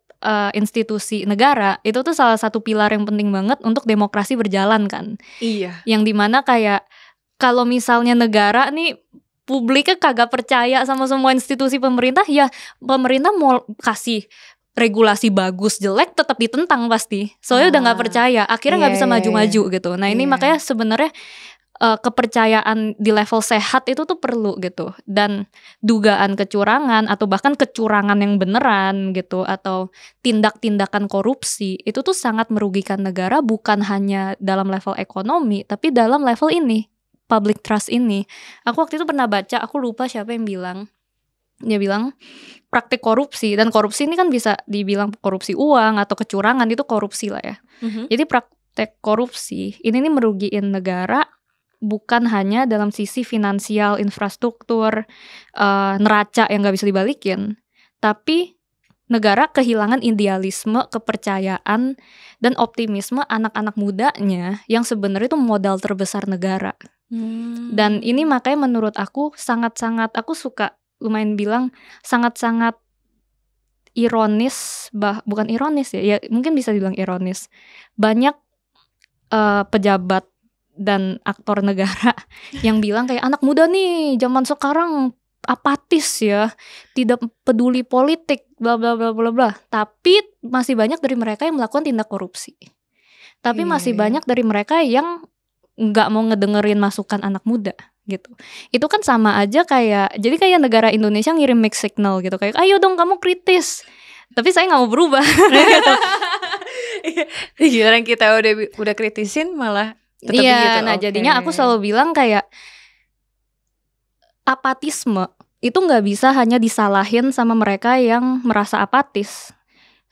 institusi negara. Itu tuh salah satu pilar yang penting banget untuk demokrasi berjalan kan. Iya. Yang dimana kayak kalau misalnya negara nih publiknya kagak percaya sama semua institusi pemerintah, ya pemerintah mau kasih regulasi bagus jelek tetap ditentang pasti. Soalnya udah nggak percaya, akhirnya nggak bisa maju-maju gitu. Nah ini makanya sebenarnya kepercayaan di level sehat itu tuh perlu gitu. Dan dugaan kecurangan atau bahkan kecurangan yang beneran gitu, atau tindak-tindakan korupsi itu tuh sangat merugikan negara, bukan hanya dalam level ekonomi tapi dalam level ini, public trust ini. Aku waktu itu pernah baca, aku lupa siapa yang bilang, dia bilang praktik korupsi, dan korupsi ini kan bisa dibilang korupsi uang atau kecurangan, itu korupsi lah ya. Jadi praktek korupsi ini nih merugiin negara bukan hanya dalam sisi finansial, infrastruktur, neraca yang gak bisa dibalikin, tapi negara kehilangan idealisme, kepercayaan, dan optimisme anak-anak mudanya yang sebenarnya itu modal terbesar negara. Dan ini makanya menurut aku sangat-sangat, aku suka lumayan bilang sangat-sangat ironis, bukan ironis ya mungkin bisa dibilang ironis. Banyak pejabat dan aktor negara yang bilang kayak anak muda nih zaman sekarang apatis ya, tidak peduli politik, bla bla bla bla bla. Tapi masih banyak dari mereka yang melakukan tindak korupsi. Tapi masih banyak dari mereka yang nggak mau ngedengerin masukan anak muda gitu. Itu kan sama aja kayak, jadi kayak negara Indonesia ngirim mixed signal gitu, kayak ayo dong kamu kritis, tapi saya nggak mau berubah. Gitu. Giliran kita udah kritisin malah tetap gitu. Nah jadinya aku selalu bilang kayak apatisme itu nggak bisa hanya disalahin sama mereka yang merasa apatis.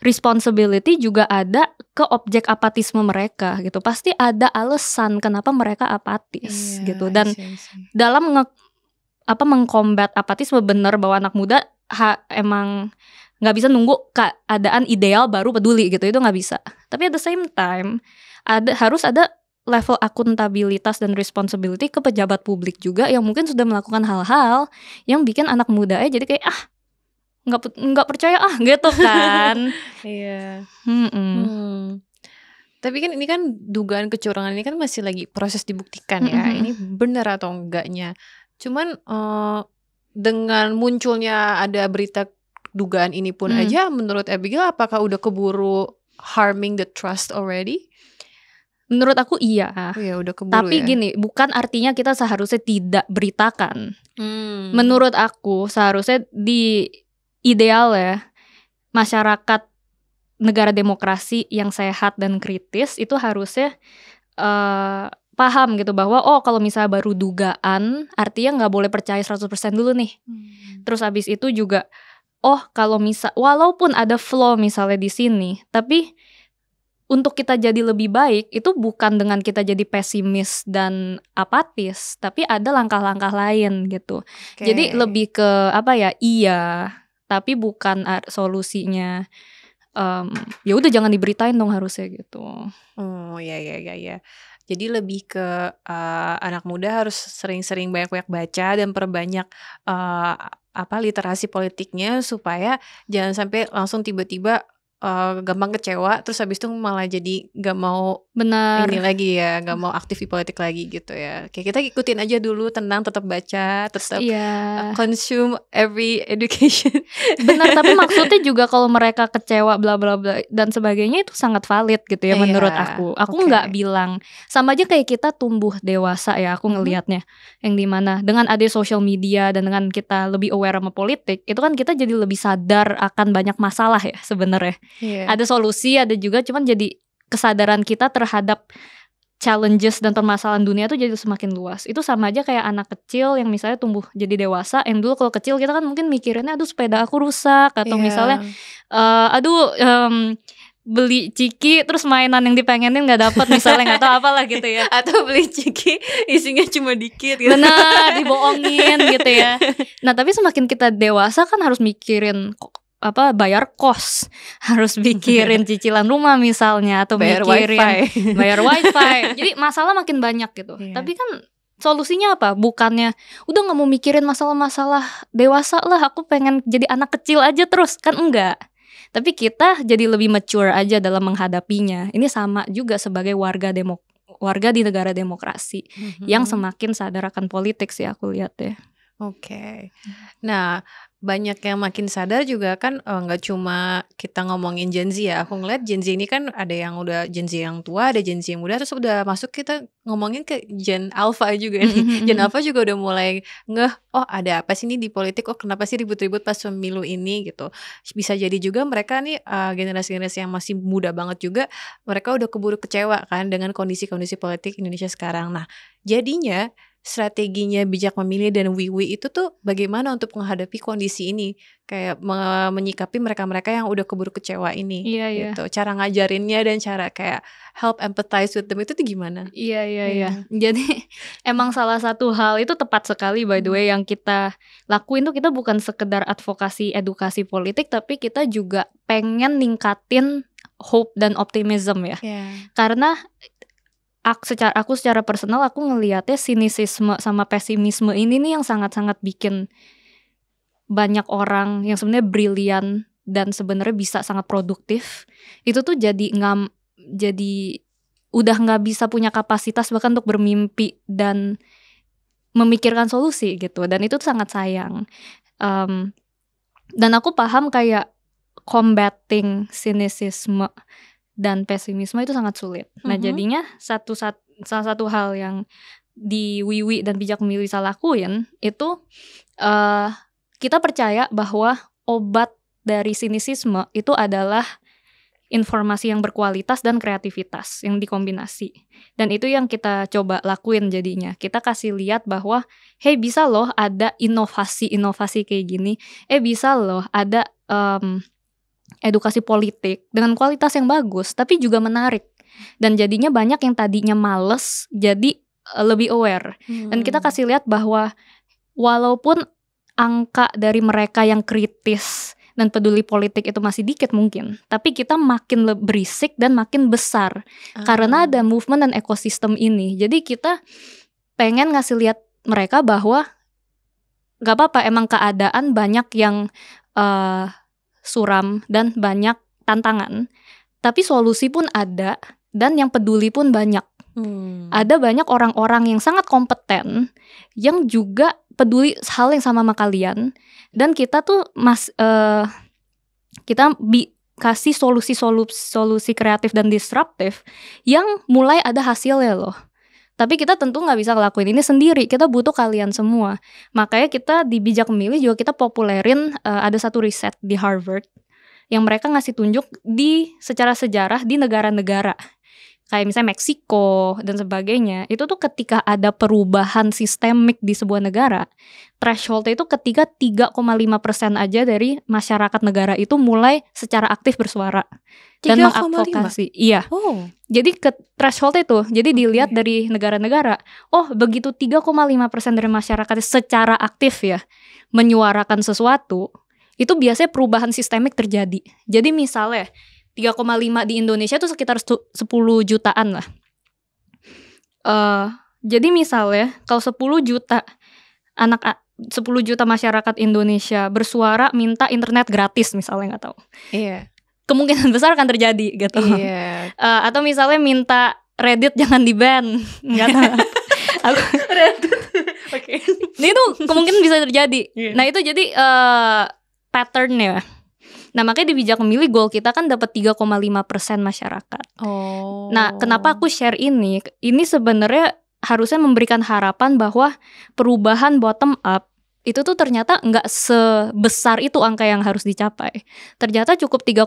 Responsibility juga ada ke objek apatisme mereka gitu. Pasti ada alasan kenapa mereka apatis gitu. Dan dalam mengkombat apatisme, bener bahwa anak muda emang nggak bisa nunggu keadaan ideal baru peduli gitu. Itu nggak bisa. Tapi at the same time harus ada level akuntabilitas dan responsibility ke pejabat publik juga yang mungkin sudah melakukan hal-hal yang bikin anak muda jadi kayak nggak percaya gitu kan. Iya. Tapi kan ini kan dugaan kecurangan ini kan masih lagi proses dibuktikan ya. Ini benar atau enggaknya. Cuman dengan munculnya ada berita dugaan ini pun aja, menurut Abigail apakah udah keburu harming the trust already? Menurut aku iya. Ya, udah keburu. Tapi gini, bukan artinya kita seharusnya tidak beritakan. Menurut aku seharusnya ideal ya, masyarakat negara demokrasi yang sehat dan kritis itu harusnya paham gitu bahwa kalau misalnya baru dugaan artinya nggak boleh percaya 100% dulu nih. Terus habis itu juga kalau walaupun ada flaw misalnya di sini, tapi untuk kita jadi lebih baik itu bukan dengan kita jadi pesimis dan apatis, tapi ada langkah-langkah lain gitu. Jadi lebih ke tapi bukan solusinya ya udah jangan diberitain dong harusnya gitu. Ya. Jadi lebih ke anak muda harus sering-sering banyak-banyak baca dan perbanyak literasi politiknya supaya jangan sampai langsung tiba-tiba gampang kecewa terus habis itu malah jadi gak mau ini lagi ya, gak mau aktif di politik lagi gitu ya. Kayak kita ikutin aja dulu, tenang, tetap baca, tetap consume every education. Benar, tapi maksudnya juga kalau mereka kecewa bla bla bla dan sebagainya itu sangat valid gitu ya menurut aku. Aku nggak bilang, sama aja kayak kita tumbuh dewasa ya, aku ngelihatnya yang dimana dengan ada social media dan dengan kita lebih aware sama politik, itu kan kita jadi lebih sadar akan banyak masalah ya sebenarnya. Ada solusi, ada juga, cuman jadi kesadaran kita terhadap challenges dan permasalahan dunia tuh jadi semakin luas. Itu sama aja kayak anak kecil yang misalnya tumbuh jadi dewasa. Yang dulu kalau kecil kita kan mungkin mikirinnya aduh sepeda aku rusak, atau misalnya beli ciki terus mainan yang dipengenin nggak dapat misalnya, nggak tahu apalah gitu ya. Atau beli ciki isinya cuma dikit gitu. Benar, dibohongin gitu ya. Nah tapi semakin kita dewasa kan harus mikirin bayar kos, harus mikirin cicilan rumah misalnya, atau bayar wifi. Jadi masalah makin banyak gitu. Tapi kan solusinya apa? Bukannya udah nggak mau mikirin masalah-masalah dewasa lah, aku pengen jadi anak kecil aja terus, kan enggak. Tapi kita jadi lebih mature aja dalam menghadapinya. Ini sama juga sebagai warga di negara demokrasi yang semakin sadar akan politik sih aku lihat ya. Nah banyak yang makin sadar juga kan, nggak cuma kita ngomongin Gen Z ya. Aku ngeliat Gen Z ini kan ada yang udah Gen Z yang tua, ada Gen Z yang muda, terus udah masuk kita ngomongin ke Gen Alpha juga nih. Gen Alpha juga udah mulai ada apa sih nih di politik, kenapa sih ribut-ribut pas pemilu ini gitu. Bisa jadi juga mereka nih generasi-generasi yang masih muda banget juga, mereka udah keburu kecewa kan dengan kondisi-kondisi politik Indonesia sekarang. Nah jadinya strateginya Bijak Memilih dan WiWi itu tuh bagaimana untuk menghadapi kondisi ini, kayak menyikapi mereka-mereka yang udah keburu kecewa ini, gitu. Cara ngajarinnya dan cara kayak help empathize with them itu tuh gimana? Iya. Jadi emang salah satu hal itu tepat sekali by the way yang kita lakuin tuh, kita bukan sekedar advokasi edukasi politik, tapi kita juga pengen ningkatin hope dan optimism ya. Karena aku secara personal aku ngelihatnya sinisisme sama pesimisme ini nih yang sangat-sangat bikin banyak orang yang sebenarnya brilian dan sebenarnya bisa sangat produktif itu tuh jadi udah nggak bisa punya kapasitas bahkan untuk bermimpi dan memikirkan solusi gitu, dan itu tuh sangat sayang. Dan aku paham kayak combating sinisisme dan pesimisme itu sangat sulit. Nah jadinya salah satu hal yang di WiWi dan Bijak Memilih bisa lakuin itu kita percaya bahwa obat dari sinisisme itu adalah informasi yang berkualitas dan kreativitas yang dikombinasi. Dan itu yang kita coba lakuin jadinya. Kita kasih lihat bahwa hey bisa loh ada inovasi kayak gini. Bisa loh ada edukasi politik dengan kualitas yang bagus tapi juga menarik. Dan jadinya banyak yang tadinya males jadi lebih aware. Dan kita kasih lihat bahwa walaupun angka dari mereka yang kritis dan peduli politik itu masih dikit mungkin, tapi kita makin berisik dan makin besar karena ada movement dan ekosistem ini. Jadi kita pengen ngasih lihat mereka bahwa gak apa-apa, emang keadaan banyak yang suram dan banyak tantangan, tapi solusi pun ada dan yang peduli pun banyak. Ada banyak orang-orang yang sangat kompeten yang juga peduli hal yang sama kalian, dan kita tuh kasih solusi kreatif dan disruptif yang mulai ada hasilnya loh. Tapi kita tentu nggak bisa ngelakuin ini sendiri, kita butuh kalian semua. Makanya kita di Bijak Memilih juga kita populerin ada satu riset di Harvard yang mereka ngasih tunjuk secara sejarah di negara-negara kayak misalnya Meksiko dan sebagainya. Itu tuh ketika ada perubahan sistemik di sebuah negara, threshold itu ketika 3,5% aja dari masyarakat negara itu mulai secara aktif bersuara dan mengadvokasi. Iya. Jadi ke threshold itu, jadi dilihat dari negara-negara, begitu 3,5% dari masyarakat secara aktif ya menyuarakan sesuatu, itu biasanya perubahan sistemik terjadi. Jadi misalnya 3,5 di Indonesia itu sekitar 10 jutaan lah. Jadi misalnya kalau 10 juta 10 juta masyarakat Indonesia bersuara minta internet gratis misalnya, nggak tahu. Kemungkinan besar akan terjadi gitu. Atau misalnya minta Reddit jangan di-ban, nggak tahu. Reddit. Nah itu kemungkinan bisa terjadi. Nah itu jadi patternnya. Nah makanya di Bijak Memilih goal kita kan dapat 3,5% masyarakat. Nah kenapa aku share ini sebenarnya harusnya memberikan harapan bahwa perubahan bottom up itu tuh ternyata nggak sebesar itu angka yang harus dicapai. Ternyata cukup 3,5%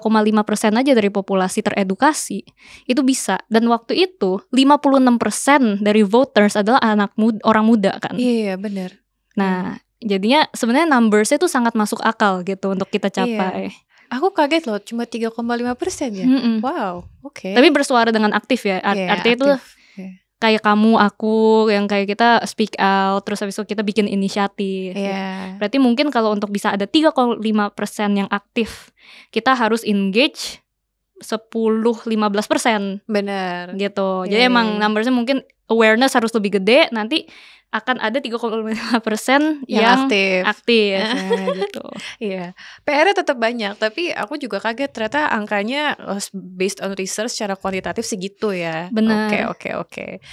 aja dari populasi teredukasi itu bisa. Dan waktu itu 56% dari voters adalah orang muda kan. Iya benar. Nah jadinya sebenarnya numbers-nya tuh sangat masuk akal gitu untuk kita capai. Aku kaget loh, cuma 3,5% ya. Wow, oke. Tapi bersuara dengan aktif ya. Artinya itu kayak kamu, aku, yang kayak kita speak out, terus habis itu kita bikin inisiatif. Berarti mungkin kalau untuk bisa ada 3,5% yang aktif, kita harus engage 10-15%. Benar. Gitu. Jadi emang numbersnya mungkin awareness harus lebih gede, nanti akan ada 3,5% yang aktif gitu. PR-nya tetap banyak, tapi aku juga kaget ternyata angkanya based on research secara kuantitatif segitu ya. Benar. Oke.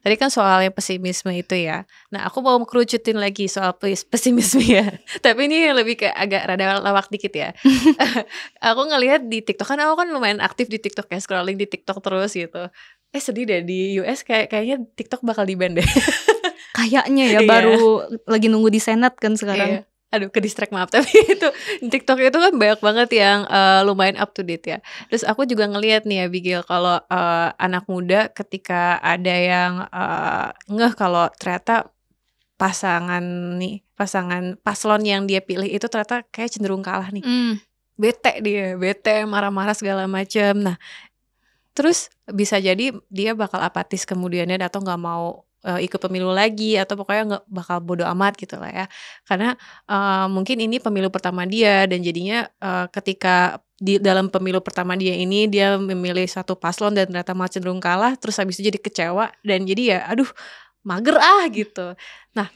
Tadi kan soal yang pesimisme itu ya. Nah, aku mau kerucutin lagi soal pesimisme ya. Tapi ini lebih kayak agak rada lawak dikit ya. Aku ngelihat di TikTok, kan aku kan lumayan aktif di TikTok ya, scrolling di TikTok terus gitu. Sedih deh, di US kayaknya TikTok bakal di-ban deh. Kayaknya ya, baru lagi nunggu di Senat kan sekarang. aduh ke distract maaf, tapi itu TikTok itu kan banyak banget yang lumayan up to date ya. Terus aku juga ngelihat nih Abigail kalau anak muda ketika ada yang ngeh kalau ternyata pasangan paslon yang dia pilih itu ternyata kayak cenderung kalah nih. Bete, marah-marah segala macam. Nah, terus bisa jadi dia bakal apatis kemudiannya atau nggak mau ikut pemilu lagi atau pokoknya nggak bakal bodo amat gitu lah ya, karena mungkin ini pemilu pertama dia dan jadinya ketika di dalam pemilu pertama dia ini dia memilih satu paslon dan ternyata malah cenderung kalah, terus habis itu jadi kecewa dan jadi ya aduh mager gitu. Nah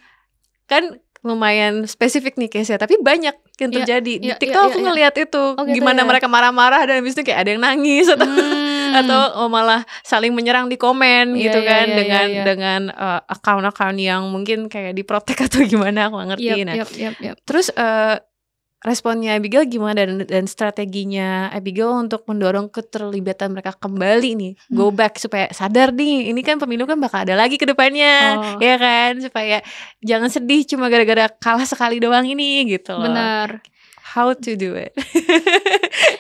kan lumayan spesifik nih case-nya, tapi banyak yang terjadi di TikTok. Aku ngelihat itu gimana mereka marah-marah dan habis itu kayak ada yang nangis atau malah saling menyerang di komen gitu kan dengan account-account yang mungkin kayak diprotek atau gimana, aku gak ngerti. Terus responnya Abigail gimana dan strateginya Abigail untuk mendorong keterlibatan mereka kembali nih, go back supaya sadar nih ini kan pemilu kan bakal ada lagi ke depannya, ya kan, supaya jangan sedih cuma gara-gara kalah sekali doang ini gitu loh. Benar. How to do it?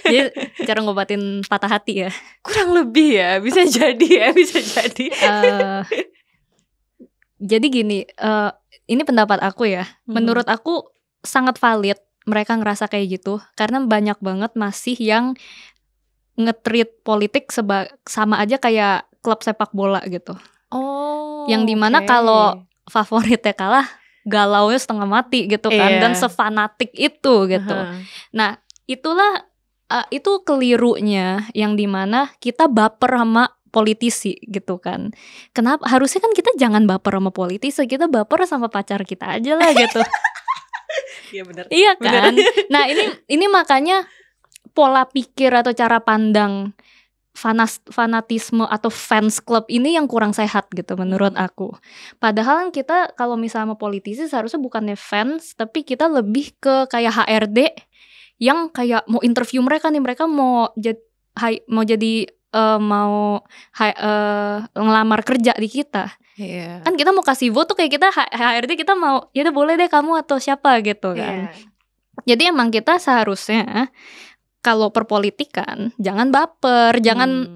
Jadi cara ngobatin patah hati ya. Kurang lebih ya, bisa jadi. Jadi gini, ini pendapat aku ya. Menurut aku sangat valid mereka ngerasa kayak gitu karena banyak banget masih yang nge-treat politik sama aja kayak klub sepak bola gitu. Yang dimana kalau favoritnya kalah, galaunya setengah mati gitu kan, dan sefanatik itu gitu. Nah itulah itu kelirunya yang dimana kita baper sama politisi gitu kan. Kenapa? Harusnya kan kita jangan baper sama politisi, kita baper sama pacar kita aja lah gitu. Iya benar. Iya kan. Nah ini makanya pola pikir atau cara pandang fanatisme atau fans club ini yang kurang sehat gitu menurut aku. Padahal kita kalau misalnya sama politisi seharusnya bukannya fans, tapi kita lebih ke kayak HRD yang kayak mau interview mereka nih, mereka mau ngelamar kerja di kita. Kan kita mau kasih vote tuh kayak kita HRD kita mau ya udah boleh deh kamu atau siapa gitu kan. Jadi emang kita seharusnya kalau perpolitikan jangan baper, jangan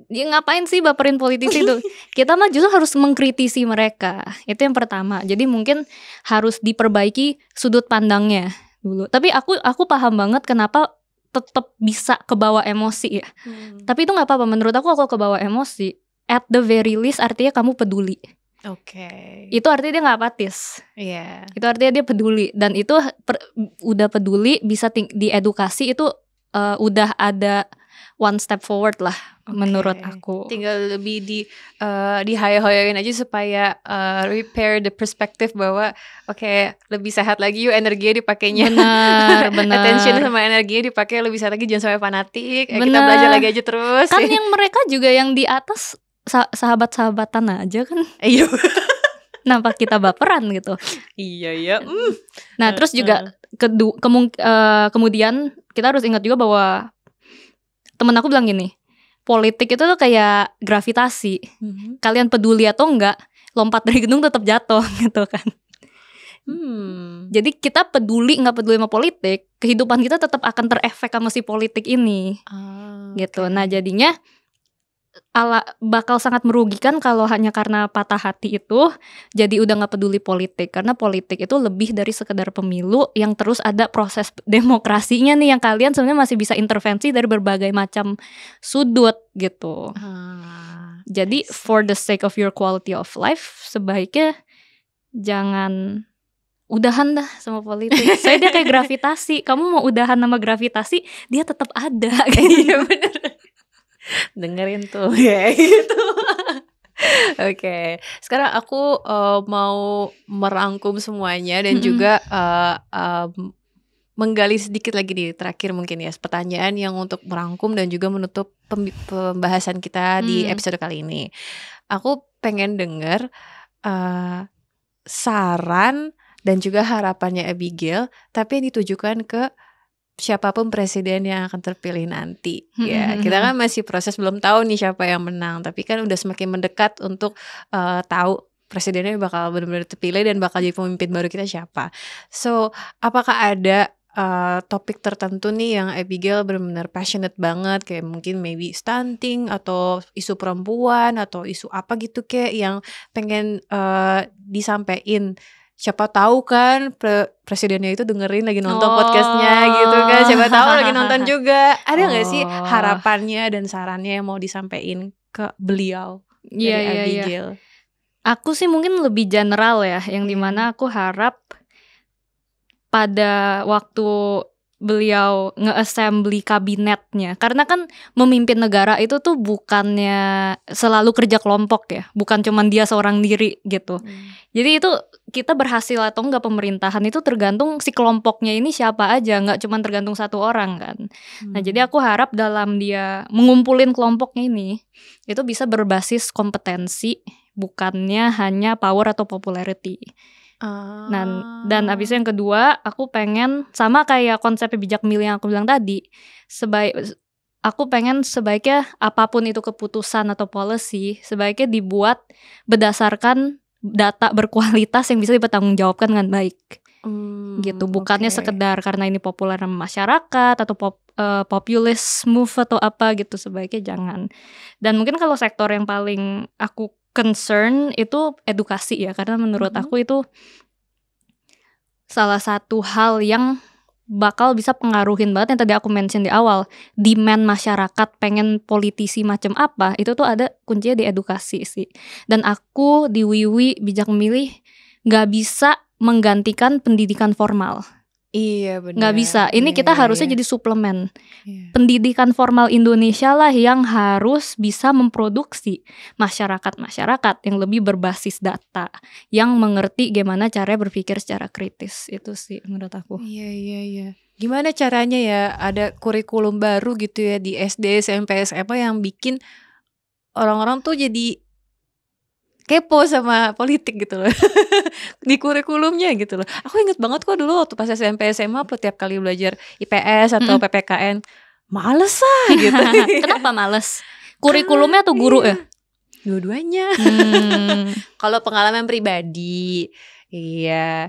ya ngapain sih baperin politisi itu. Kita mah justru harus mengkritisi mereka. Itu yang pertama. Jadi mungkin harus diperbaiki sudut pandangnya dulu. Tapi aku paham banget kenapa tetap bisa kebawa emosi ya. Tapi itu nggak apa-apa. Menurut aku kebawa emosi, at the very least artinya kamu peduli. Itu artinya dia nggak apatis. Itu artinya dia peduli. Dan itu udah peduli, bisa diedukasi, itu udah ada one step forward lah menurut aku. Tinggal lebih dihayo-hayoin aja supaya repair the perspective bahwa lebih sehat lagi yuk, energinya dipakainya. Benar. Attention sama energinya dipakai lebih sehat lagi, jangan sampai fanatik. Kita belajar lagi aja terus. Kan yang mereka juga yang di atas sahabat-sahabatan aja kan. Iya. Nampak kita baperan gitu. Iya. Nah terus juga kemudian kita harus ingat juga bahwa temen aku bilang gini, politik itu tuh kayak gravitasi. Kalian peduli atau enggak, lompat dari gedung tetap jatuh gitu kan. Jadi kita peduli nggak peduli sama politik, kehidupan kita tetap akan terefek sama si politik ini. Gitu. Nah jadinya bakal sangat merugikan kalau hanya karena patah hati itu jadi udah nggak peduli politik, karena politik itu lebih dari sekedar pemilu yang terus ada proses demokrasinya nih yang kalian sebenarnya masih bisa intervensi dari berbagai macam sudut gitu. Jadi for the sake of your quality of life sebaiknya jangan udahan dah sama politik. Saya dia kayak gravitasi, kamu mau udahan sama gravitasi dia tetap ada. Iya bener. Dengerin tuh ya gitu. Sekarang aku mau merangkum semuanya dan juga menggali sedikit lagi nih terakhir mungkin ya pertanyaan yang untuk merangkum dan juga menutup pembahasan kita di episode kali ini. Aku pengen denger saran dan juga harapannya Abigail, tapi yang ditujukan ke siapapun presiden yang akan terpilih nanti. Ya, kita kan masih proses, belum tahu nih siapa yang menang, tapi kan udah semakin mendekat untuk tahu presidennya bakal benar-benar terpilih dan bakal jadi pemimpin baru kita siapa. So, apakah ada topik tertentu nih yang Abigail benar-benar passionate banget, kayak mungkin maybe stunting atau isu perempuan atau isu apa gitu kayak yang pengen disampaikan? Siapa tahu kan presidennya itu dengerin lagi nonton podcastnya gitu kan, siapa tahu lagi nonton juga. Ada nggak sih harapannya dan sarannya yang mau disampaikan ke beliau dari Abigail? Aku sih mungkin lebih general ya, yang dimana aku harap pada waktu beliau nge-assembly kabinetnya, karena kan memimpin negara itu tuh bukannya selalu kerja kelompok ya, bukan cuman dia seorang diri gitu. Jadi itu kita berhasil atau enggak pemerintahan itu tergantung si kelompoknya ini siapa aja, nggak cuman tergantung satu orang kan. Nah jadi aku harap dalam dia mengumpulin kelompoknya ini itu bisa berbasis kompetensi, bukannya hanya power atau popularity. Dan abis itu yang kedua, aku pengen sama kayak konsep bijak milih yang aku bilang tadi, aku pengen sebaiknya apapun itu keputusan atau policy, sebaiknya dibuat berdasarkan data berkualitas yang bisa dipertanggungjawabkan dengan baik. Gitu, bukannya sekedar karena ini populer sama masyarakat atau populist move atau apa gitu, sebaiknya jangan. Dan mungkin kalau sektor yang paling aku concern itu edukasi ya, karena menurut aku itu salah satu hal yang bakal bisa pengaruhin banget yang tadi aku mention di awal. Demand masyarakat pengen politisi macam apa, itu tuh ada kuncinya di edukasi sih. Dan aku di Wiwi Bijak Memilih gak bisa menggantikan pendidikan formal. Iya benar. Nggak bisa. Ini kita harusnya jadi suplemen. Pendidikan formal Indonesia lah yang harus bisa memproduksi masyarakat yang lebih berbasis data, yang mengerti gimana caranya berpikir secara kritis. Itu sih menurut aku. Iya. Gimana caranya ya ada kurikulum baru gitu ya di SD, SMP, SMA yang bikin orang-orang tuh jadi kepo sama politik gitu loh. Di kurikulumnya gitu loh. Aku inget banget kok dulu waktu pas SMP SMA tiap kali belajar IPS atau PPKN, males gitu. Kenapa males? Kurikulumnya atau guru ya? Dua-duanya. Kalau pengalaman pribadi, iya.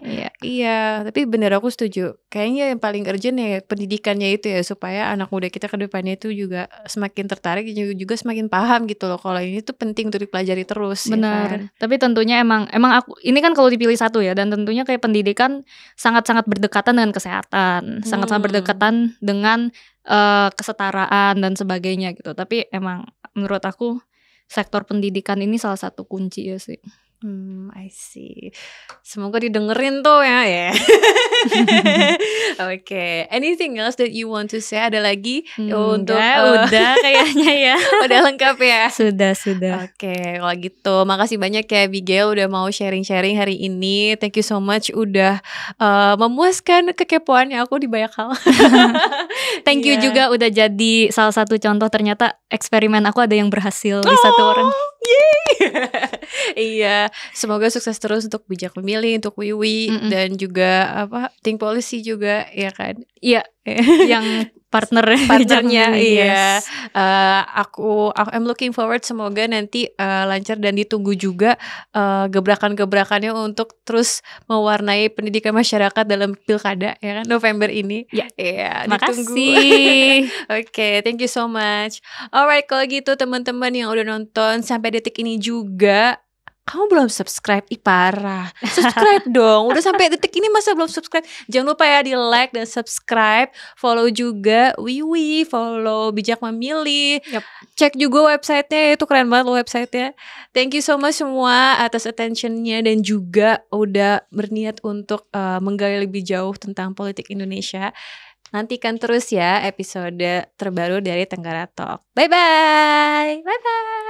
Tapi bener aku setuju. Kayaknya yang paling urgent ya pendidikannya itu ya, supaya anak muda kita ke depannya itu juga semakin tertarik, juga semakin paham gitu loh. Kalau ini tuh penting untuk dipelajari terus. Benar. Ya kan? Tapi tentunya emang aku ini kan kalau dipilih satu ya, dan tentunya kayak pendidikan sangat-sangat berdekatan dengan kesehatan, sangat-sangat berdekatan dengan kesetaraan dan sebagainya gitu. Tapi emang menurut aku sektor pendidikan ini salah satu kunci ya sih. I see. Semoga didengerin tuh ya. Oke. Anything else that you want to say? Ada lagi untuk udah kayaknya ya. Udah lengkap ya. Sudah. Oke, kalau gitu makasih banyak ya Abigail udah mau sharing-sharing hari ini. Thank you so much udah memuaskan kekepoannya aku di banyak hal. Thank you juga udah jadi salah satu contoh, ternyata eksperimen aku ada yang berhasil di satu orang. Iya, semoga sukses terus untuk Bijak Memilih, untuk Wiwi dan juga Think Policy juga ya kan. Iya, yang partnernya. Iya. I'm looking forward, semoga nanti lancar dan ditunggu juga gebrakan-gebrakannya untuk terus mewarnai pendidikan masyarakat dalam pilkada ya kan November ini. Iya, makasih. Oke, thank you so much. Alright, kalau gitu teman-teman yang udah nonton sampai detik ini juga, kamu belum subscribe? Ih parah. Subscribe dong. Udah sampai detik ini masa belum subscribe? Jangan lupa ya di like dan subscribe. Follow juga Wiwi, follow Bijak Memilih. Cek juga websitenya, itu keren banget loh websitenya. Thank you so much semua atas attentionnya dan juga udah berniat untuk menggali lebih jauh tentang politik Indonesia. Nantikan terus ya episode terbaru dari Tenggara Talk. Bye-bye. Bye-bye.